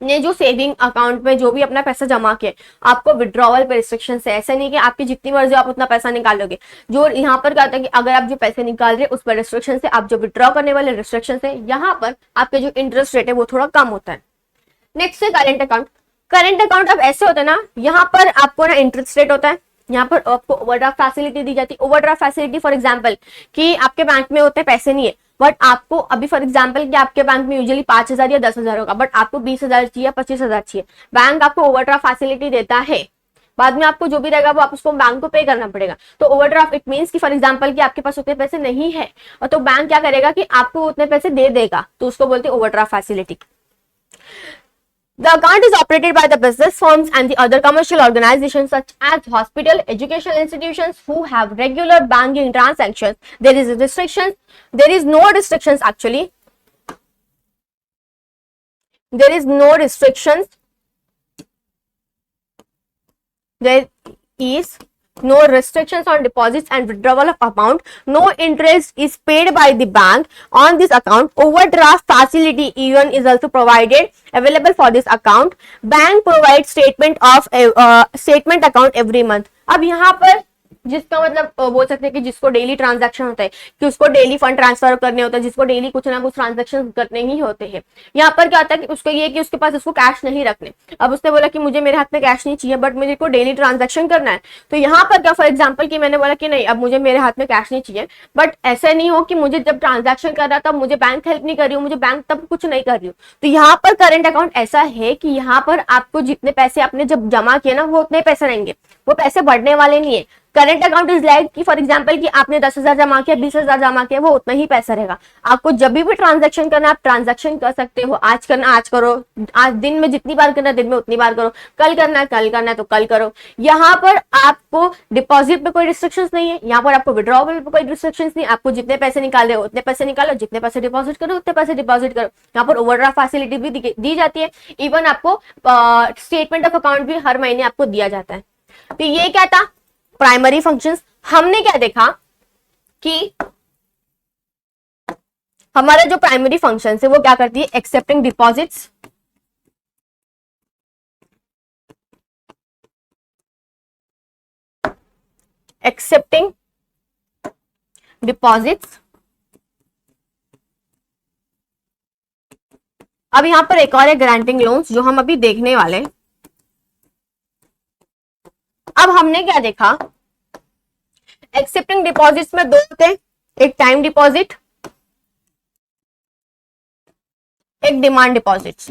ने जो सेविंग अकाउंट में जो भी अपना पैसा जमा किया, आपको विड्रॉवल पे रिस्ट्रिक्शन है। ऐसा नहीं कि आपकी जितनी मर्जी आप उतना पैसा निकालोगे। जो यहाँ पर क्या होता है कि अगर आप जो पैसे निकाल रहे हैं उस पर रिस्ट्रिक्शन है, आप जो विड्रॉ करने वाले रिस्ट्रिक्शन है, यहाँ पर आपके जो इंटरेस्ट रेट है वो थोड़ा कम होता है। नेक्स्ट है करंट अकाउंट। करंट अकाउंट अब ऐसे होता है ना, यहाँ पर आपको ना इंटरेस्ट रेट होता है, यहाँ पर आपको ओवरड्राफ्ट फैसिलिटी दी जाती है। ओवरड्राफ्ट फैसिलिटी फॉर एग्जांपल कि आपके बैंक में उतने पैसे नहीं है, बट आपको अभी फॉर एग्जांपल कि आपके बैंक में यूजुअली 5,000 या 10,000 होगा, बट आपको 20,000 चाहिए, 25,000 चाहिए, बैंक आपको ओवरड्राफ्ट फैसिलिटी देता है। बाद में आपको जो भी रहेगा वो आप उसको बैंक को पे करना पड़ेगा। तो ओवरड्राफ्ट इट मींस कि फॉर एग्जांपल कि आपके पास उतने पैसे नहीं है, और तो बैंक क्या करेगा कि आपको उतने पैसे दे देगा, तो उसको बोलते हैं overdraft facility. The account is operated by the business firms and the other commercial organizations such as hospital, educational institutions who have regular banking transactions. There is restrictions. There is no restrictions actually. There is no restrictions. There is no restrictions on deposits and withdrawal of amount. No interest is paid by the bank on this account. Overdraft facility even is also provided, available for this account. Bank provides statement account every month. अब यहाँ पर जिसका मतलब बोल सकते हैं कि जिसको डेली ट्रांजैक्शन होता है, कि उसको डेली फंड ट्रांसफर करने होता है, जिसको डेली कुछ ना कुछ ट्रांजैक्शन करने ही होते हैं। यहाँ पर क्या होता है कि उसको ये कि उसके पास उसको कैश नहीं रखने। अब उसने बोला कि मुझे मेरे हाथ में कैश नहीं चाहिए, बट मुझे को डेली ट्रांजैक्शन करना है। तो यहाँ पर क्या फॉर एग्जाम्पल कि मैंने बोला कि नहीं अब मुझे मेरे हाथ में कैश नहीं चाहिए, बट ऐसा नहीं हो कि मुझे जब ट्रांजैक्शन कर रहा तब मुझे बैंक हेल्प नहीं कर रही हूँ, मुझे बैंक तब कुछ नहीं कर रही हूँ। तो यहाँ पर करंट अकाउंट ऐसा है कि यहाँ पर आपको जितने पैसे आपने जब जमा किए ना वो उतने पैसे रहेंगे, वो पैसे बढ़ने वाले नहीं है। करंट अकाउंट इज लाइक कि फॉर एग्जांपल कि आपने 10,000 जमा किया, 20,000 जमा किया, वो उतना ही पैसा रहेगा। आपको जब भी ट्रांजैक्शन करना आप ट्रांजैक्शन कर सकते हो, आज करना आज करो, आज दिन में जितनी बार करना दिन में उतनी बार करो, कल करना है तो कल करो। यहाँ पर आपको डिपॉजिट पे कोई रिस्ट्रिक्शंस नहीं है, यहाँ पर आपको विड्रॉवल पे कोई रिस्ट्रिक्शंस नहीं। आपको जितने पैसे निकाले उतने पैसे निकालो, जितने पैसे डिपॉजिट करो उतने पैसे डिपॉजिट करो। यहाँ पर ओवरड्राफ्ट फैसिलिटी भी दी जाती है। इवन आपको स्टेटमेंट ऑफ अकाउंट भी हर महीने आपको दिया जाता है। तो ये क्या था प्राइमरी फंक्शंस। हमने क्या देखा कि हमारा जो प्राइमरी फंक्शन है वो क्या करती है, एक्सेप्टिंग डिपॉजिट्स, एक्सेप्टिंग डिपॉजिट्स। अब यहां पर एक और है ग्रांटिंग लोन्स, जो हम अभी देखने वाले हैं। अब हमने क्या देखा, एक्सेप्टिंग डिपॉजिट्स में दो होते हैं, एक टाइम डिपॉजिट, एक demand deposits.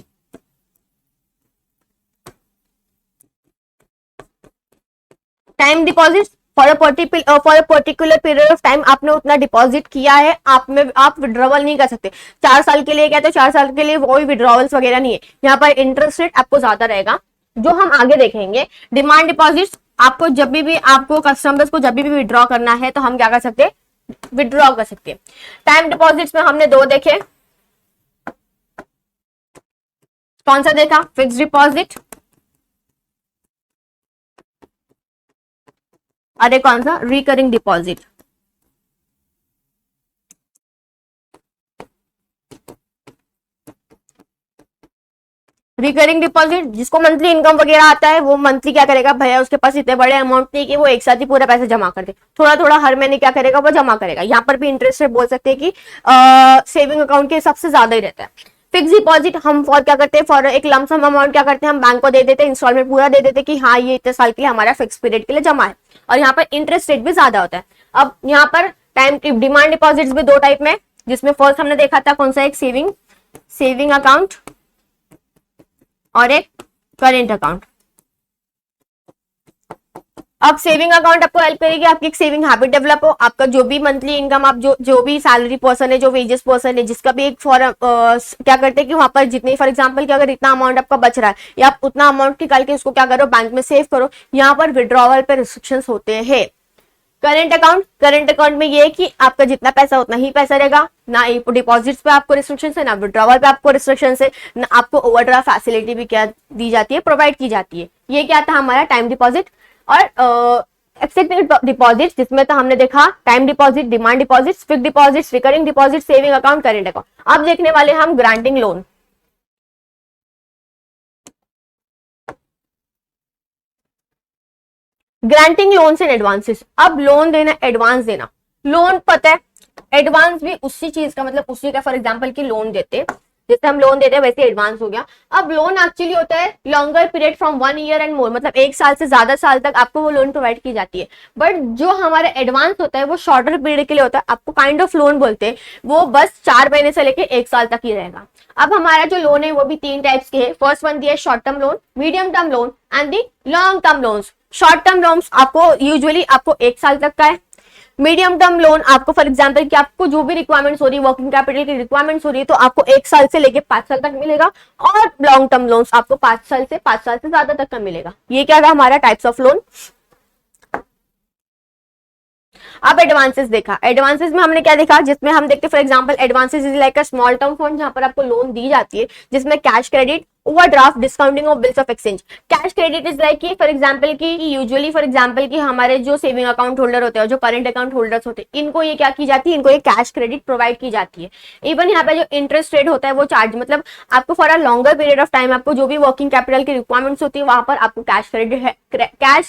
Time deposits for a particular period of time आपने उतना डिपॉजिट किया है, आप विड्रॉवल नहीं कर सकते। 4 साल के लिए क्या, तो 4 साल के लिए वही विड्रॉवल्स वगैरह नहीं है। यहाँ पर इंटरेस्ट रेट आपको ज्यादा रहेगा, जो हम आगे देखेंगे। डिमांड डिपॉजिट्स, आपको जब भी आपको कस्टमर्स को जब भी विड्रॉ करना है तो हम क्या कर सकते हैं, विड्रॉ कर सकते हैं। टाइम डिपॉजिट्स में हमने 2 देखे, कौन सा देखा, फिक्स डिपॉजिट, अरे कौन सा, रिकरिंग डिपॉजिट। रिकरिंग डिपॉजिट जिसको मंथली इनकम वगैरह आता है, वो मंथली क्या करेगा, भैया उसके पास इतने बड़े अमाउंट नहीं कि वो एक साथ ही पूरा पैसा जमा कर दे, थोड़ा थोड़ा हर महीने क्या करेगा, वो जमा करेगा। यहाँ पर भी इंटरेस्ट रेट बोल सकते हैं कि सेविंग अकाउंट के हिसाब से ज्यादा ही रहता है। फिक्स डिपॉजिट हम फॉर क्या करते हैं, फॉर एक लमसम अमाउंट क्या करते हैं, हम बैंक को दे देते हैं, इंस्टॉलमेंट पूरा दे देते हैं कि हाँ ये इतने साल के लिए हमारा फिक्स पीरियड के लिए जमा है, और यहाँ पर इंटरेस्ट रेट भी ज्यादा होता है। अब यहाँ पर टाइम डिमांड डिपॉजिट्स भी 2 टाइप में, जिसमें फर्स्ट हमने देखा था कौन सा, एक सेविंग अकाउंट और एक करेंट अकाउंट। अब सेविंग अकाउंट आपको हेल्प करेगी, आपकी एक सेविंग हैबिट डेवलप हो, आपका जो भी मंथली इनकम, आप जो भी सैलरी पर्सन है, जो वेजेस पर्सन है, जिसका भी एक फॉर क्या करते हैं कि वहां पर जितने, फॉर एग्जांपल कि अगर इतना अमाउंट आपका बच रहा है, या आप उतना अमाउंट निकाल के उसको क्या करो, बैंक में सेव करो। यहाँ पर विड्रॉवल पे रिस्ट्रिक्शंस होते हैं। करेंट अकाउंट में ये है कि आपका जितना पैसा उतना ही पैसा रहेगा, ना डिपॉजिट्स पे आपको रिस्ट्रिक्शन है, ना विड्रॉवल पे आपको रिस्ट्रिक्शन है, ना आपको ओवरड्राफ्ट फैसिलिटी भी क्या दी जाती है, प्रोवाइड की जाती है। ये क्या था हमारा टाइम डिपॉजिट। और एक्सेप्ट डिपॉजिट, जिसमें तो हमने देखा time deposit, demand deposit, fixed deposit, recurring deposit, saving account, current account. अब देखने वाले हम granting loan. Granting loans and advances. अब लोन देना, एडवांस देना। लोन पता है, एडवांस भी उसी चीज का, मतलब उसी का, फॉर एग्जांपल की लोन देते, जैसे हम लोन देते हैं वैसे एडवांस हो गया। अब लोन एक्चुअली होता है longer period from 1 year and more, मतलब 1 साल से ज्यादा साल तक आपको वो लोन प्रोवाइड की जाती है। बट जो हमारा एडवांस होता है वो शॉर्टर पीरियड के लिए होता है, आपको काइंड ऑफ लोन बोलते हैं, वो बस 4 महीने से लेके 1 साल तक ही रहेगा। अब हमारा जो लोन है वो भी 3 टाइप्स के है। फर्स्ट वन दिया short term loan, medium term loan and the long term loans. Short term loans आपको यूजुअली आपको 1 साल तक का है। मीडियम टर्म लोन आपको फॉर एग्जांपल कि आपको जो भी रिक्वायरमेंट्स हो रही है, वर्किंग कैपिटल की रिक्वायरमेंट्स हो रही है, तो आपको 1 साल से लेके 5 साल तक मिलेगा। और लॉन्ग टर्म लोन्स आपको 5 साल से ज्यादा तक का मिलेगा। ये क्या था हमारा टाइप्स ऑफ लोन। अब एडवांसेस देखा, एडवांसेस में हमने क्या देखा, जिसमें हम देखते for example advances is like a small term fund, जहां पर आपको लोन दी जाती है, जिसमें cash credit, overdraft, discounting of bills of exchange. Cash credit is like कि फॉर एग्जांपल की यूजुअली फॉर एग्जांपल की हमारे जो सेविंग अकाउंट होल्डर होते हैं, जो करेंट अकाउंट होल्डर्स होते हैं, इनको ये क्या की जाती है, इनको ये कैश क्रेडिट प्रोवाइड की जाती है। इवन यहाँ पे जो इंटरेस्ट रेट होता है वो चार्ज, मतलब आपको for a longer period of time आपको जो भी वर्किंग कैपिटल की रिक्वायरमेंट्स होती है वहां पर आपको कैश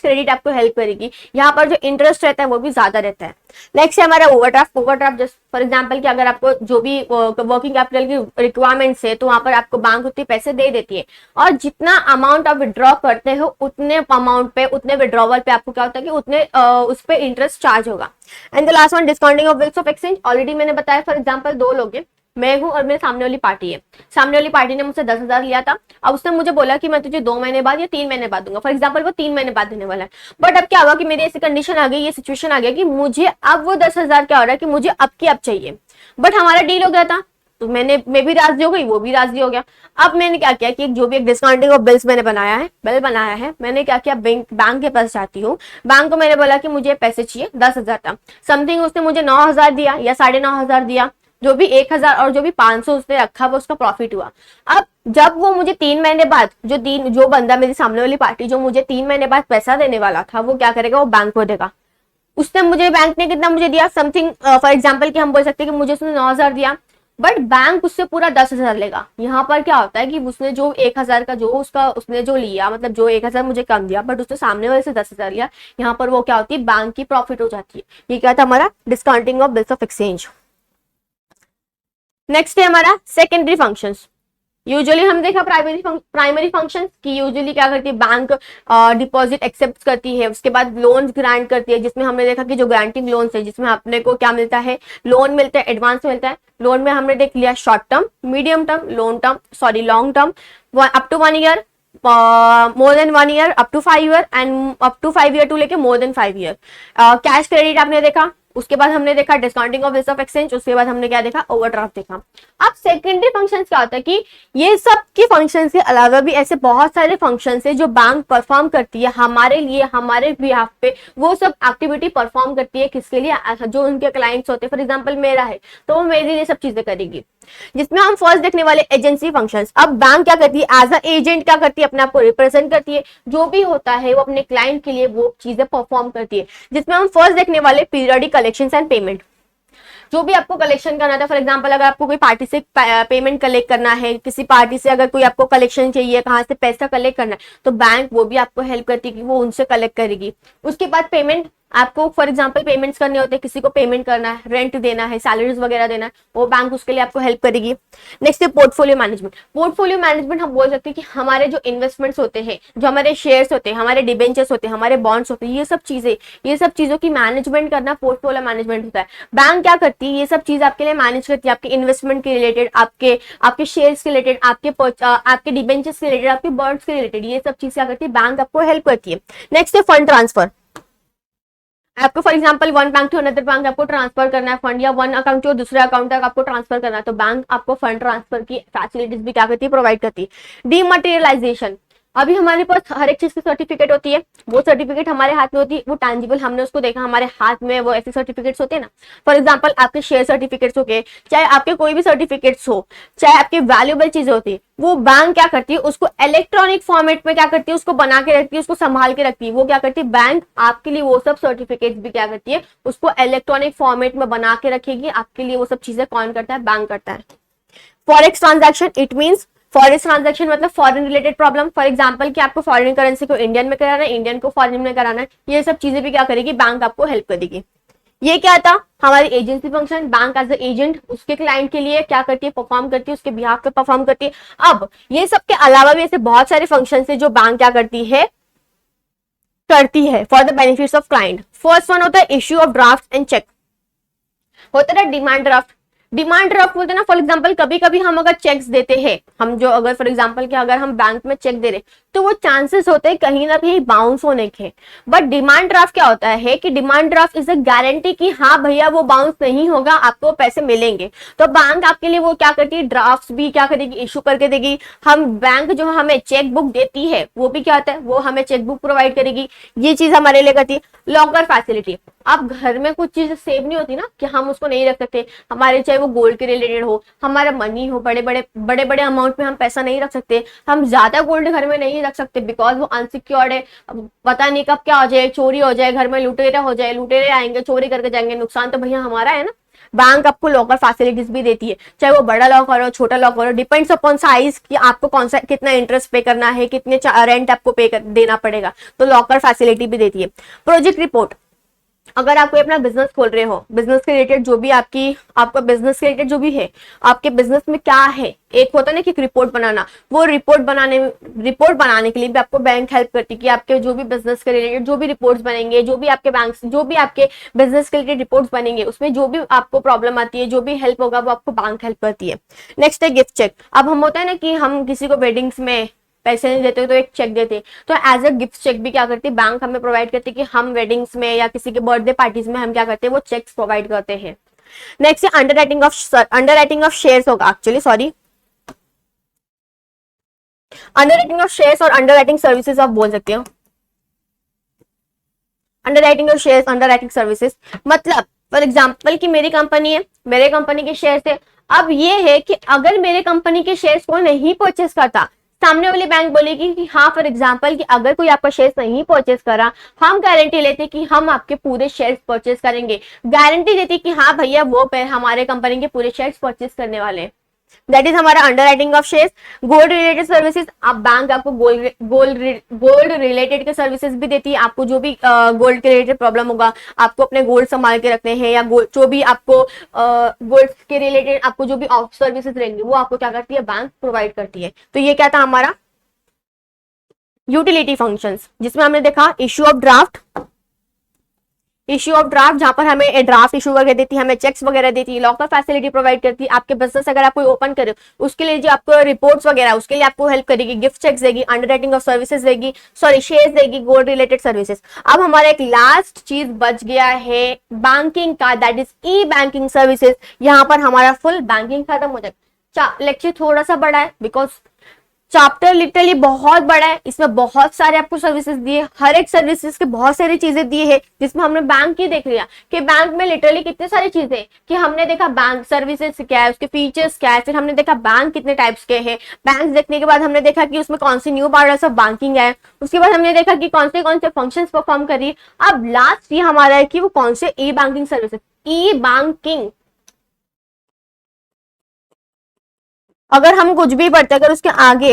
क्रेडिट आपको हेल्प करेगी। यहाँ पर जो इंटरेस्ट रहता है वो भी ज्यादा रहता है। नेक्स्ट है हमारा ओवरड्राफ्ट जस्ट फॉर एग्जांपल कि अगर आपको जो भी वर्किंग कैपिटल की रिक्वायरमेंट्स है तो वहां पर आपको बैंक उतने पैसे दे देती है, और जितना अमाउंट आप विड्रॉ करते हो उतने अमाउंट पे, उतने विड्रॉवल पे आपको क्या होता है कि उतने उस पे इंटरेस्ट चार्ज होगा। And the last one discounting of bills of exchange. Already मैंने बताया फॉर एग्जांपल 2 लोग हैं, मैं हूं और मेरे सामने वाली पार्टी है। सामने वाली पार्टी ने मुझसे 10,000 लिया था। अब उसने मुझे बोला कि मैं तुझे 2 महीने बाद या 3 महीने बाद दूंगा। फॉर एग्जांपल वो 3 महीने बाद देने वाला है। बट अब क्या हुआ कि मेरी ऐसी कंडीशन आ गई, ये सिचुएशन आ गया कि मुझे अब वो 10,000 क्या हो रहा है कि मुझे अब की अब चाहिए। बट हमारा डील हो गया था, तो मैं भी राजी हो गई, वो भी राजी हो गया। अब मैंने क्या किया कि जो भी एक डिस्काउंटिंग ऑफ बिल्स मैंने बिल बनाया है, मैंने क्या किया, बैंक के पास जाती हूँ। बैंक को मैंने बोला कि मुझे पैसे चाहिए 10,000 था समथिंग, उसने मुझे 9,000 दिया या 9,500 दिया, जो भी 1,000 और जो भी 500 उसने रखा वो उसका प्रॉफिट हुआ। अब जब वो मुझे 3 महीने बाद जो बंदा मेरी सामने वाली पार्टी जो मुझे 3 महीने बाद पैसा देने वाला था, वो क्या करेगा, वो बैंक को देगा। उसने मुझे, बैंक ने कितना मुझे दिया समथिंग, फॉर एग्जाम्पल कि हम बोल सकते हैं कि मुझे उसने 9,000 दिया, बट बैंक उससे पूरा 10,000 लेगा। यहाँ पर क्या होता है कि उसने जो 1,000 का जो उसने जो लिया, मतलब जो 1,000 मुझे कम दिया, बट उसने सामने वाले से 10,000 लिया। यहाँ पर वो क्या होती है, बैंक की प्रॉफिट हो जाती है। ये क्या था हमारा discounting of bills of exchange. Next है हमारा सेकेंडरी फंक्शंस। यूजुअली हम देखा प्राइमरी फंक्शन की यूजुअली क्या करती है, बैंक डिपॉजिट एक्सेप्ट करती है, उसके बाद लोन ग्रांट करती है, जिसमें हमने देखा कि जो ग्रांटिंग लोन है जिसमें अपने को क्या मिलता है, लोन मिलता है, एडवांस मिलता है। लोन में हमने देख लिया short term, medium term, long term up to 1 year, more than 1 year up to 5 year and up to 5 year to लेके more than 5 year. Cash credit आपने देखा, उसके बाद हमने देखा discounting of bills of exchange, उसके बाद हमने क्या देखा, ओवरड्राफ्ट देखा। अब सेकेंडरी फंक्शंस क्या होता है कि ये सब के फंक्शंस के अलावा भी ऐसे बहुत सारे फंक्शंस है जो बैंक परफॉर्म करती है हमारे लिए, हमारे बिहाफ पे वो सब एक्टिविटी परफॉर्म करती है। किसके लिए, जो उनके क्लाइंट्स होते हैं। फॉर एग्जाम्पल मेरा है तो वो मेरे लिए सब चीजें करेगी, जिसमें हम फर्स्ट देखने वाले एजेंसी फंक्शंस। अब बैंक क्या करती है, एज अ एजेंट क्या करती है, अपने आप को रिप्रेजेंट करती है, जो भी होता है वो अपने क्लाइंट के लिए वो चीजें परफॉर्म करती है। जिसमें हम फर्स्ट देखने वाले पीरियडिक कलेक्शन एंड पेमेंट। जो भी आपको कलेक्शन करना था, फॉर एग्जांपल अगर आपको कोई पार्टी से पेमेंट कलेक्ट करना है, किसी पार्टी से अगर कोई आपको कलेक्शन चाहिए, कहाँ से पैसा कलेक्ट करना है, तो बैंक वो भी आपको हेल्प करती है कि वो उनसे कलेक्ट करेगी। उसके बाद पेमेंट, आपको फॉर एग्जांपल पेमेंट्स करने होते हैं, किसी को पेमेंट करना है, रेंट देना है, सैलरीज वगैरह देना है, वो बैंक उसके लिए आपको हेल्प करेगी। नेक्स्ट है पोर्टफोलियो मैनेजमेंट। पोर्टफोलियो मैनेजमेंट हम बोल सकते हैं कि हमारे जो इन्वेस्टमेंट्स होते हैं, जो हमारे शेयर्स होते हैं, हमारे डिबेंचर्स होते हैं, हमारे बॉन्ड्स होते हैं, ये सब चीजों की मैनेजमेंट करना पोर्टफोलियो मैनेजमेंट होता है। बैंक क्या करती है, ये सब चीज आपके लिए मैनेज करती है, आपके इन्वेस्टमेंट के रिलेटेड, आपके आपके शेयर्स के रिलेटेड, आपके डिबेंचर्स के रिलेटेड, आपके बॉन्ड्स के रिलेटेड, ये सब चीज क्या करती है, बैंक आपको हेल्प करती है। नेक्स्ट है फंड ट्रांसफर। आपको for example one bank to another bank आपको ट्रांसफर करना है फंड, या वन अकाउंट टू दूसरे अकाउंट तक आपको ट्रांसफर करना है, तो बैंक आपको फंड ट्रांसफर की फैसिलिटीज भी क्या करती है, प्रोवाइड करती है। डीमटेरियलाइजेशन, अभी हमारे पास हर एक चीज की सर्टिफिकेट होती है, वो सर्टिफिकेट हमारे हाथ में होती है, वो टैंजिबल, हमने उसको देखा हमारे हाथ में, वो ऐसे सर्टिफिकेट्स होते हैं ना। फॉर एग्जांपल आपके शेयर सर्टिफिकेट्स हो गए, चाहे आपके कोई भी सर्टिफिकेट्स हो, चाहे आपके वैल्यूएबल चीजें होती है, वो बैंक क्या करती है, उसको इलेक्ट्रॉनिक फॉर्मेट में क्या करती है, उसको बना के रखती है, उसको संभाल के रखती है। वो क्या करती है, बैंक आपके लिए वो सब सर्टिफिकेट्स भी क्या करती है, उसको इलेक्ट्रॉनिक फॉर्मेट में बना के रखेगी आपके लिए। वो सब चीजें कौन करता है, बैंक करता है। Forex transaction, it means forex transaction मतलब foreign related problem. For example कि आपको फॉरेन करेंसी को इंडियन में कराना है, इंडियन को फॉरेन में कराना है, ये सब चीजें भी क्या करेगी, बैंक आपको हेल्प करेगी। ये क्या था, हमारी agency function. Bank as a agent उसके क्लाइंट के लिए क्या करती है, परफॉर्म करती है, उसके बिहाफ पे परफॉर्म करती है। अब ये सब के अलावा भी ऐसे बहुत सारे फंक्शन है जो बैंक क्या करती है for the benefits of client. First one होता है issue of draft and cheque. होता है डिमांड ड्राफ्ट। डिमांड ड्राफ्ट बोलते हैं ना, फॉर एग्जांपल कभी कभी हम अगर चेक्स देते हैं, हम जो अगर फॉर एग्जांपल कि अगर हम बैंक में चेक दे रहे तो वो चांसेस होते हैं कहीं ना कहीं बाउंस होने के। बट डिमांड ड्राफ्ट क्या होता है कि demand draft is a guarantee कि हाँ भैया वो बाउंस नहीं होगा, आपको पैसे मिलेंगे। तो बैंक आपके लिए वो क्या करती है, ड्राफ्ट भी क्या करेगी, इशू करके देगी। हम बैंक जो हमें चेक बुक देती है वो भी क्या होता है, वो हमें चेक बुक प्रोवाइड करेगी। ये चीज हमारे लिए करती है। लॉकर फैसिलिटी, अब घर में कुछ चीजें सेव नहीं होती ना कि हम उसको नहीं रख सकते, हमारे चाहे वो गोल्ड के रिलेटेड हो, हमारा मनी हो, बड़े बड़े अमाउंट में हम पैसा नहीं रख सकते, हम ज्यादा गोल्ड घर में नहीं रख सकते बिकॉज वो अनसिक्योर्ड है। पता नहीं कब क्या हो जाए, चोरी हो जाए, घर में लुटेरा हो जाए, लुटेरे आएंगे चोरी करके जाएंगे, नुकसान तो भैया हमारा है ना। बैंक आपको लॉकर फैसिलिटीज भी देती है, चाहे वो बड़ा लॉकर हो, छोटा लॉकर हो, डिपेंड्स अपॉन साइज कि आपको कौन सा कितना इंटरेस्ट पे करना है, कितने रेंट आपको देना पड़ेगा, तो लॉकर फैसिलिटी भी देती है। प्रोजेक्ट रिपोर्ट, अगर आप कोई अपना बिजनेस खोल रहे हो, बिजनेस के रिलेटेड जो भी आपका बिजनेस के रिलेटेड जो भी है, आपके बिजनेस में क्या है, एक होता है ना कि रिपोर्ट बनाना, वो रिपोर्ट बनाने के लिए भी आपको बैंक हेल्प करती है कि आपके जो भी बिजनेस के रिलेटेड जो भी रिपोर्ट्स बनेंगे, जो भी आपके बैंक जो भी आपके बिजनेस के रिलेटेड रिपोर्ट्स बनेंगे, उसमें जो भी आपको प्रॉब्लम आती है, जो भी हेल्प होगा वो आपको बैंक हेल्प करती है। नेक्स्ट है गिफ्ट चेक। अब हम होता है ना कि हम किसी को वेडिंग्स में पैसे नहीं देते तो एक चेक देते, तो एज अ गिफ्ट चेक भी क्या करती है, बैंक हमें प्रोवाइड करती है कि हम वेडिंग्स में या किसी के बर्थडे पार्टीज में हम क्या करते हैं, वो चेक्स प्रोवाइड करते हैं। नेक्स्ट है अंडरराइटिंग ऑफ शेयर्स होगा, actually sorry, underwriting of shares और अंडरराइटिंग सर्विसेज आप बोल सकते हो। Underwriting of shares, underwriting services मतलब फॉर एग्जांपल कि मेरी कंपनी है, मेरे कंपनी के शेयर्स है। अब ये है कि अगर मेरे कंपनी के शेयर्स को नहीं परचेस करता, सामने वाली बैंक बोलेगी कि हाँ फॉर एग्जांपल कि अगर कोई आपका शेयर्स नहीं परचेस करा, हम गारंटी लेते कि हम आपके पूरे शेयर्स परचेस करेंगे, गारंटी देती कि हाँ भैया वो हमारे कंपनी के पूरे शेयर्स परचेस करने वाले हैं। दैट इज हमारा underwriting of shares. Gold related services, आप बैंक आपको गोल्ड रिलेटेड के सर्विसेज भी देती है। आपको जो भी गोल्ड के रिलेटेड प्रॉब्लम होगा, आपको अपने गोल्ड संभाल के रखने हैं, या जो भी आपको गोल्ड के रिलेटेड आपको जो भी ऑफ सर्विसेज रहेंगे वो आपको क्या करती है, बैंक प्रोवाइड करती है। तो ये क्या था हमारा यूटिलिटी फंक्शंस, जिसमें हमने देखा issue of draft, issue of draft, जहां पर हमें ड्राफ्ट इशू वगैरह देती है, हमें चेक्स वगैरह देती है, लॉकर फैसिलिटी प्रोवाइड करती है। आपके बिजनेस अगर आप कोई ओपन करे उसके लिए जो आपको रिपोर्ट्स वगैरह उसके लिए आपको हेल्प करेगी, गिफ्ट चेक्स देगी, अंडरराइटिंग ऑफ सर्विसेज देगी, सॉरी शेयर्स देगी, गोल्ड रिलेटेड सर्विसेज। अब हमारा एक लास्ट चीज बच गया है बैंकिंग का, that is E banking services. यहाँ पर हमारा फुल बैंकिंग खत्म हो जाएगा। लेक्चर थोड़ा सा बड़ा है बिकॉज चैप्टर लिटरली बहुत बड़ा है, इसमें बहुत सारे आपको सर्विसेज दिए, हर एक सर्विसेज के बहुत सारी चीजें दी है, जिसमें हमने बैंक की देख लिया कि बैंक में लिटरली कितनी सारी चीजें कि हमने देखा बैंक सर्विसेज क्या है, उसके फीचर्स क्या है, फिर हमने देखा बैंक कितने टाइप्स के हैं। बैंक देखने के बाद हमने देखा कि उसमें कौन सी न्यू मॉडल्स ऑफ बैंकिंग है, उसके बाद हमने देखा कि कौन से फंक्शन परफॉर्म करिए। अब लास्ट ये हमारा है कि वो कौन से ई बैंकिंग सर्विसेज, ई बैंकिंग। अगर हम कुछ भी पढ़ते हैं अगर उसके आगे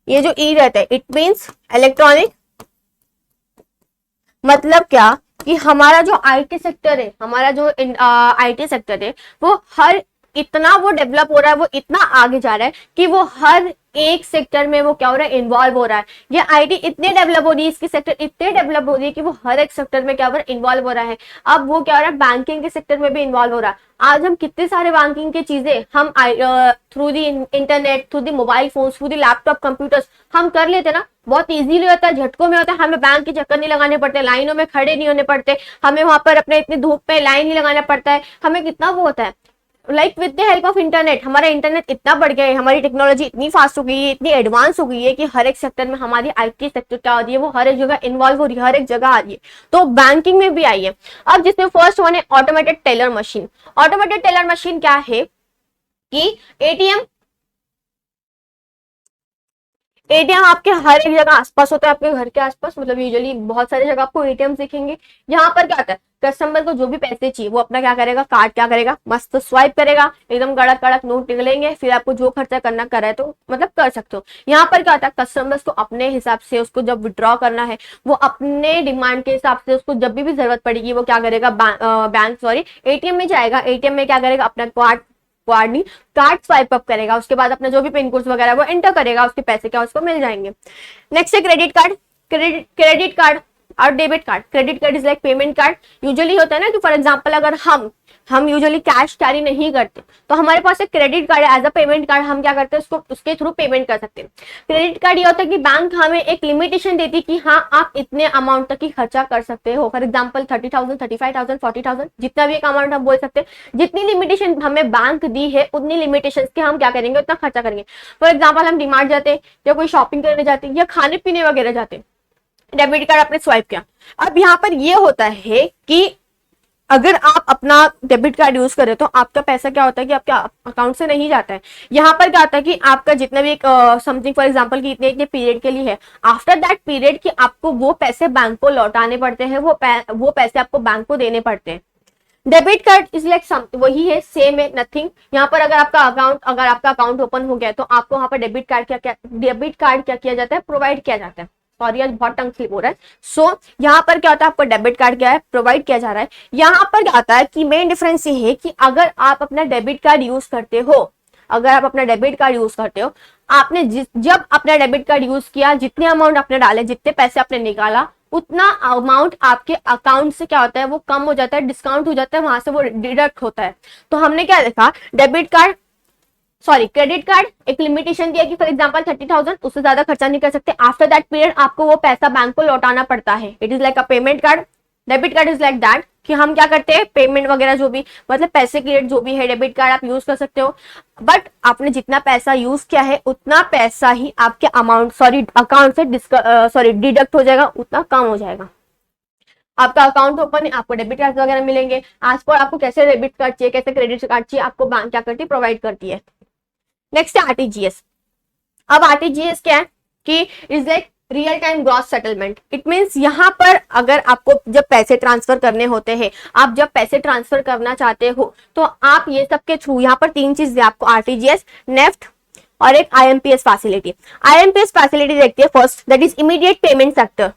ये जो ई रहता है इट मीन्स इलेक्ट्रॉनिक, मतलब क्या कि हमारा जो आईटी सेक्टर है, हमारा जो आईटी सेक्टर है वो हर इतना वो डेवलप हो रहा है, वो इतना आगे जा रहा है कि वो हर एक सेक्टर में वो क्या हो रहा है, इन्वॉल्व हो रहा है। ये आईटी इतने डेवलप हो रही है, इसकी सेक्टर इतने डेवलप हो रही है कि वो हर एक सेक्टर में क्या हो रहा है, इन्वॉल्व हो रहा है। अब वो क्या हो रहा है, बैंकिंग के सेक्टर में भी इन्वॉल्व हो रहा है। आज हम कितने सारे बैंकिंग की चीजें हम through the internet, through the mobile phone, through the laptop computers हम कर लेते ना, बहुत इजीली होता है, झटकों में होता है। हमें बैंक के चक्कर नहीं लगाने पड़ते, लाइनों में खड़े नहीं होने पड़ते, हमें वहां पर अपने इतनी धूप में लाइन नहीं लगाना पड़ता है। हमें कितना वो होता है, like with the help of internet हमारा इंटरनेट इतना बढ़ गया है, हमारी टेक्नोलॉजी इतनी फास्ट हो गई है, इतनी एडवांस हो गई है कि हर एक सेक्टर में हमारी आईटी सेक्टर क्या हो रही है, वो हर एक जगह इन्वॉल्व हो रही है, हर एक जगह आ रही है। तो बैंकिंग में भी आई है। अब जिसमें फर्स्ट वन है automated teller machine. Automated teller machine क्या है कि एटीएम एटीएम आपके हर एक जगह आसपास होता है, आपके घर के आसपास, मतलब यूजुअली बहुत सारी जगह आपको एटीएम दिखेंगे। यहाँ पर क्या होता है, कस्टमर को जो भी पैसे चाहिए वो अपना क्या करेगा, कार्ड क्या करेगा, मस्त स्वाइप करेगा, एकदम कड़क कड़क नोट निकलेंगे, फिर आपको जो खर्चा करना कर रहा है तो मतलब कर सकते हो। यहाँ पर क्या होता है, कस्टमर्स को अपने हिसाब से उसको जब विड्रॉ करना है वो अपने डिमांड के हिसाब से उसको जब भी जरूरत पड़ेगी वो क्या करेगा, बैंक सॉरी एटीएम में जाएगा, एटीएम में क्या करेगा, अपना कार्ड स्वाइप अप करेगा, उसके बाद अपना जो भी पिन कोड वगैरह वो एंटर करेगा, उसके पैसे क्या उसको मिल जाएंगे। नेक्स्ट है क्रेडिट कार्ड। क्रेडिट कार्ड और debit card. Credit card is like payment card. Usually होता है ना कि फॉर एग्जांपल अगर हम यूजुअली कैश कैरी नहीं करते तो हमारे पास एक क्रेडिट कार्ड है एज अ पेमेंट कार्ड, हम क्या करते हैं उसको उसके थ्रू पेमेंट कर सकते हैं। क्रेडिट कार्ड ये होता है कि बैंक हमें एक लिमिटेशन देती है कि हाँ आप इतने अमाउंट तक ही खर्चा कर सकते हो, फॉर एग्जाम्पल 30,000, 35,000, 40,000, जितना भी एक अमाउंट हम बोल सकते हैं। जितनी लिमिटेशन हमें बैंक दी है उतनी लिमिटेशन के हम क्या करेंगे, उतना खर्चा करेंगे। फॉर एग्जाम्पल हम डिमार्ट जाते या कोई शॉपिंग करने जाते या खाने पीने वगैरह जाते, डेबिट कार्ड आपने स्वाइप किया। अब यहाँ पर ये होता है कि अगर आप अपना डेबिट कार्ड यूज करें तो आपका पैसा क्या होता है कि आपके अकाउंट से नहीं जाता है। यहाँ पर क्या होता है कि आपका जितना भी समथिंग फॉर एग्जांपल कि इतने इतने पीरियड के लिए है, आफ्टर दैट पीरियड कि आपको वो पैसे बैंक को लौटाने पड़ते हैं, वो पैसे आपको बैंक को देने पड़ते हैं। डेबिट कार्ड इज लाइक वही है, सेम है, नथिंग। यहाँ पर अगर आपका अकाउंट ओपन हो गया तो आपको वहां पर डेबिट कार्ड क्या किया जाता है, प्रोवाइड किया जाता है। सॉरी आज बहुत टंग स्लिप हो रहा है। सो यहाँ पर क्या होता है, आपको डेबिट कार्ड क्या है, प्रोवाइड किया जा रहा है। यहाँ पर क्या आता है कि मेन डिफरेंस ये है कि अगर आप अपना डेबिट कार्ड यूज करते हो, आपने जब अपना डेबिट कार्ड यूज किया, जितने अमाउंट आपने डाले, जितने पैसे आपने निकाला, उतना अमाउंट आपके अकाउंट से क्या होता है वो कम हो जाता है, डिस्काउंट हो जाता है, वहां से वो डिडक्ट होता है। तो हमने क्या देखा, क्रेडिट कार्ड एक लिमिटेशन दिया कि फॉर एग्जांपल 30,000, उससे ज्यादा खर्चा नहीं कर सकते। आफ्टर दैट पीरियड आपको वो पैसा बैंक को लौटाना पड़ता है। It is like a payment card. Debit card is like that कि हम क्या करते हैं, पेमेंट वगैरह जो भी मतलब पैसे की रेट जो भी है, डेबिट कार्ड आप यूज कर सकते हो, बट आपने जितना पैसा यूज किया है उतना पैसा ही आपके अकाउंट से डिडक्ट हो जाएगा, उतना कम हो जाएगा। आपका अकाउंट ओपन है, आपको डेबिट कार्ड वगैरह मिलेंगे। आज पर आपको कैसे डेबिट कार्ड चाहिए, कैसे क्रेडिट कार्ड चाहिए, आपको बैंक क्या करती है, प्रोवाइड करती है। नेक्स्ट है आरटीजीएस। अब आरटीजीएस क्या है कि is like real time gross settlement. It means यहाँ पर अगर आपको जब पैसे ट्रांसफर करने होते हैं, आप जब पैसे ट्रांसफर करना चाहते हो तो आप ये सब के थ्रू, यहाँ पर 3 चीज है आपको, आरटीजीएस, नेफ्ट और एक आईएमपीएस फैसिलिटी। आईएमपीएस फैसिलिटी देखते हैं first, that is immediate payment sector,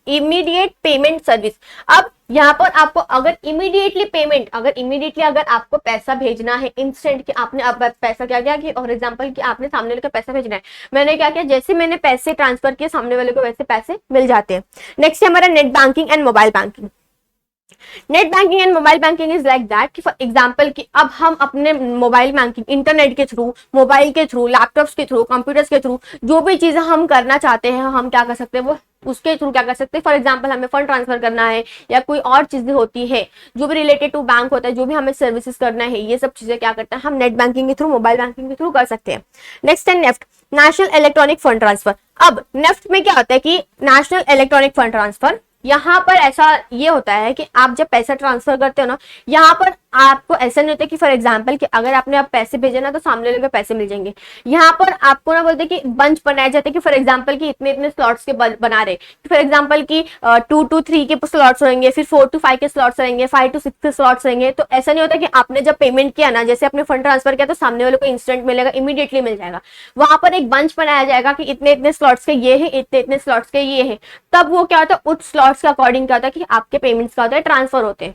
immediate payment service. अब यहाँ पर आपको अगर इमीडिएटली अगर आपको पैसा भेजना है, इंस्टेंट कि आपने अब पैसा क्या किया कि फॉर एग्जांपल कि आपने सामने वाले को पैसा भेजना है, मैंने क्या किया, जैसे मैंने पैसे ट्रांसफर किए सामने वाले को वैसे पैसे मिल जाते हैं। नेक्स्ट है हमारा net banking and mobile banking. Net banking and mobile banking is like that कि फॉर एग्जाम्पल कि अब हम अपने मोबाइल बैंकिंग इंटरनेट के थ्रू, मोबाइल के थ्रू, लैपटॉप्स के थ्रू, कंप्यूटर्स के थ्रू जो भी चीजें हम करना चाहते हैं हम क्या कर सकते हैं, वो उसके थ्रू क्या कर सकते हैं। फॉर एग्जाम्पल हमें फंड ट्रांसफर करना है या कोई और चीजें होती है जो भी रिलेटेड टू बैंक होता है, जो भी हमें सर्विसेज करना है, ये सब चीजें क्या करते हैं हम नेट बैंकिंग के थ्रू, मोबाइल बैंकिंग के थ्रू कर सकते हैं। नेक्स्ट है NEFT, national electronic fund transfer. अब नेफ्ट में क्या होता है कि नेशनल इलेक्ट्रॉनिक फंड ट्रांसफर, यहाँ पर ऐसा ये होता है कि आप जब पैसा ट्रांसफर करते हो ना, यहाँ पर आपको ऐसा नहीं होता कि फॉर एग्जांपल कि अगर आपने आप पैसे भेजे ना तो सामने वाले को पैसे मिल जाएंगे। यहाँ पर आपको ना बोलते कि बंच बनाए जाते कि फॉर एग्जांपल कि इतने इतने स्लॉट्स के बना रहे, फॉर एग्जांपल कि 2 to 3 के स्लॉट्स रहेंगे, फिर 4 to 5 के स्लॉट्स रहेंगे, 5 to 6 के स्लॉट्स रहेंगे। तो ऐसा नहीं होता कि आपने जब पेमेंट किया ना, जैसे आपने फंड ट्रांसफर किया तो सामने वाले को इंस्टेंट मिलेगा, इमीडिएटली मिल जाएगा। वहां पर एक बंच बनाया जाएगा कि इतने इतने स्लॉट्स के ये है, इतने इतने स्लॉट्स के ये है। तब वो क्या होता है उस स्लॉट्स के अकॉर्डिंग क्या होता है कि आपके पेमेंट्स का होता है ट्रांसफर होते हैं।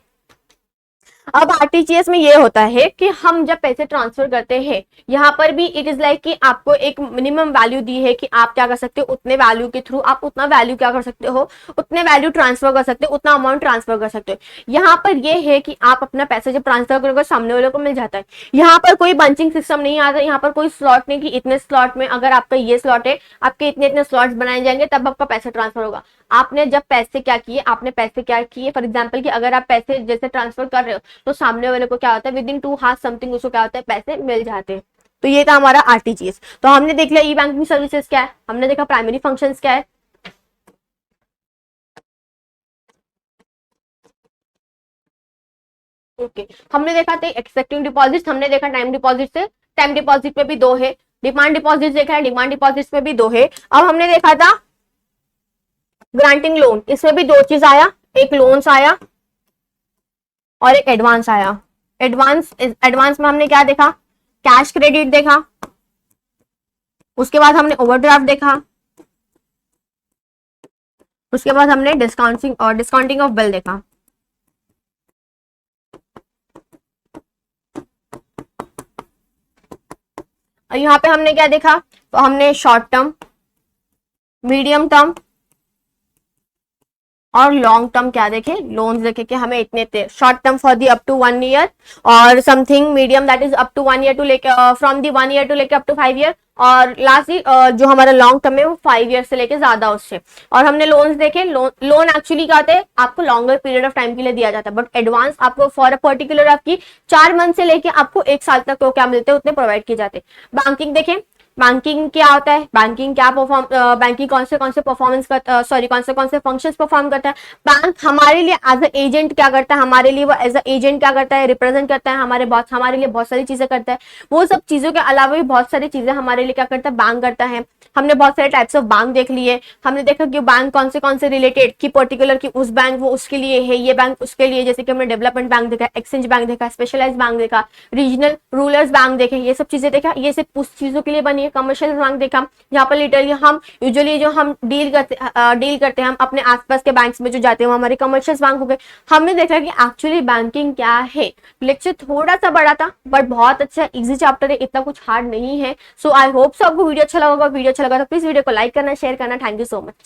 अब आरटीजीएस में ये होता है कि हम जब पैसे ट्रांसफर करते हैं, यहाँ पर भी इट इज लाइक कि आपको एक मिनिमम वैल्यू दी है कि आप क्या कर सकते हो, उतने वैल्यू के थ्रू आप उतना वैल्यू क्या कर सकते हो, उतने वैल्यू ट्रांसफर कर सकते हो, उतना अमाउंट ट्रांसफर कर सकते हो। यहाँ पर ये है कि आप अपना पैसा जब ट्रांसफर करोगे सामने वाले को मिल जाता है। यहाँ पर कोई बंचिंग सिस्टम नहीं आता, यहाँ पर कोई स्लॉट नहीं कि इतने स्लॉट में अगर आपका ये स्लॉट है, आपके इतने इतने स्लॉट्स बनाए जाएंगे तब आपका पैसा ट्रांसफर होगा। आपने जब पैसे क्या किए, आपने पैसे क्या किए, फॉर एग्जाम्पल कि अगर आप पैसे जैसे ट्रांसफर कर रहे हो तो सामने वाले को क्या होता है विद इन 2 हाथ समथिंग उसको क्या होता है पैसे मिल जाते हैं। तो ये था हमारा आरटीजीएस। तो हमने देख लिया ई बैंकिंग सर्विसेज क्या है, हमने देखा प्राइमरी फंक्शंस क्या है, ओके हमने देखा था एक्सेप्टिंग डिपॉजिट, हमने देखा टाइम डिपॉजिट से, टाइम डिपॉजिट में भी दो है, डिमांड डिपॉजिट देखा है, डिमांड डिपॉजिट में भी दो है। अब हमने देखा था ग्रांटिंग लोन, इसमें भी दो चीज आया, एक लोन्स आया और एक एडवांस आया। एडवांस में हमने क्या देखा, कैश क्रेडिट देखा, उसके बाद हमने ओवरड्राफ्ट देखा, उसके बाद हमने डिस्काउंटिंग ऑफ बिल देखा। और यहाँ पे हमने क्या देखा, तो हमने शॉर्ट टर्म, मीडियम टर्म और लॉन्ग टर्म क्या देखे, लोन्स देखे कि हमें इतने थे। Short term for the up to 1 year और something, medium that is up to 1 year to लेके फ्रॉम दी 1 ईयर टू लेके अप टू 5 ईयर, और लास्ट जो हमारा लॉन्ग टर्म है वो 5 ईयर से लेके ज्यादा उससे। और हमने लोन्स देखे, लोन एक्चुअली क्या होता है आपको लॉन्गर पीरियड ऑफ टाइम के लिए दिया जाता है, बट एडवांस आपको फॉर अ पर्टिकुलर आपकी 4 मंथ से लेके आपको 1 साल तक तो क्या मिलते हैं उतने प्रोवाइड किए जाते हैं। बैंकिंग देखें, बैंकिंग क्या होता है, बैंकिंग क्या परफॉर्म, बैंकिंग कौन से परफॉर्मेंस का सॉरी कौन से फंक्शंस परफॉर्म करता है। बैंक हमारे लिए एज अ एजेंट क्या करता है, हमारे लिए वो एज अ एजेंट क्या करता है, रिप्रेजेंट करता है हमारे लिए बहुत सारी चीजें करता है। वो सब चीजों के अलावा भी बहुत सारी चीजें हमारे लिए क्या करता है बैंक करता है। हमने बहुत सारे टाइप्स ऑफ बैंक देख लिए, हमने देखा कि बैंक कौन से रिलेटेड की पर्टिकुलर की उस बैंक वो उसके लिए है, ये बैंक उसके लिए, जैसे कि हमने डेवलपमेंट बैंक देखा, एक्सचेंज बैंक देखा, स्पेशलाइज्ड बैंक देखा, रीजनल रूरल बैंक देखे, ये सब चीजें देखा। ये सिर्फ उस चीजों के लिए बनी है। कमर्शियल बैंक देखा जहाँ पर लिटरली हम यूजुअली जो हम डील करते हैं हम अपने आसपास के बैंक्स में जो जाते हैं वो हमारे कमर्शियल बैंक हो गए। हमने देखा कि एक्चुअली बैंकिंग क्या है। लेक्चर थोड़ा सा बड़ा था बट बहुत अच्छा इजी चैप्टर है, इतना कुछ हार्ड नहीं है। सो आई होप सो आपको वीडियो अच्छा लगा होगा। वीडियो अच्छा लगा तो प्लीज वीडियो को लाइक करना, शेयर करना। Thank you so much.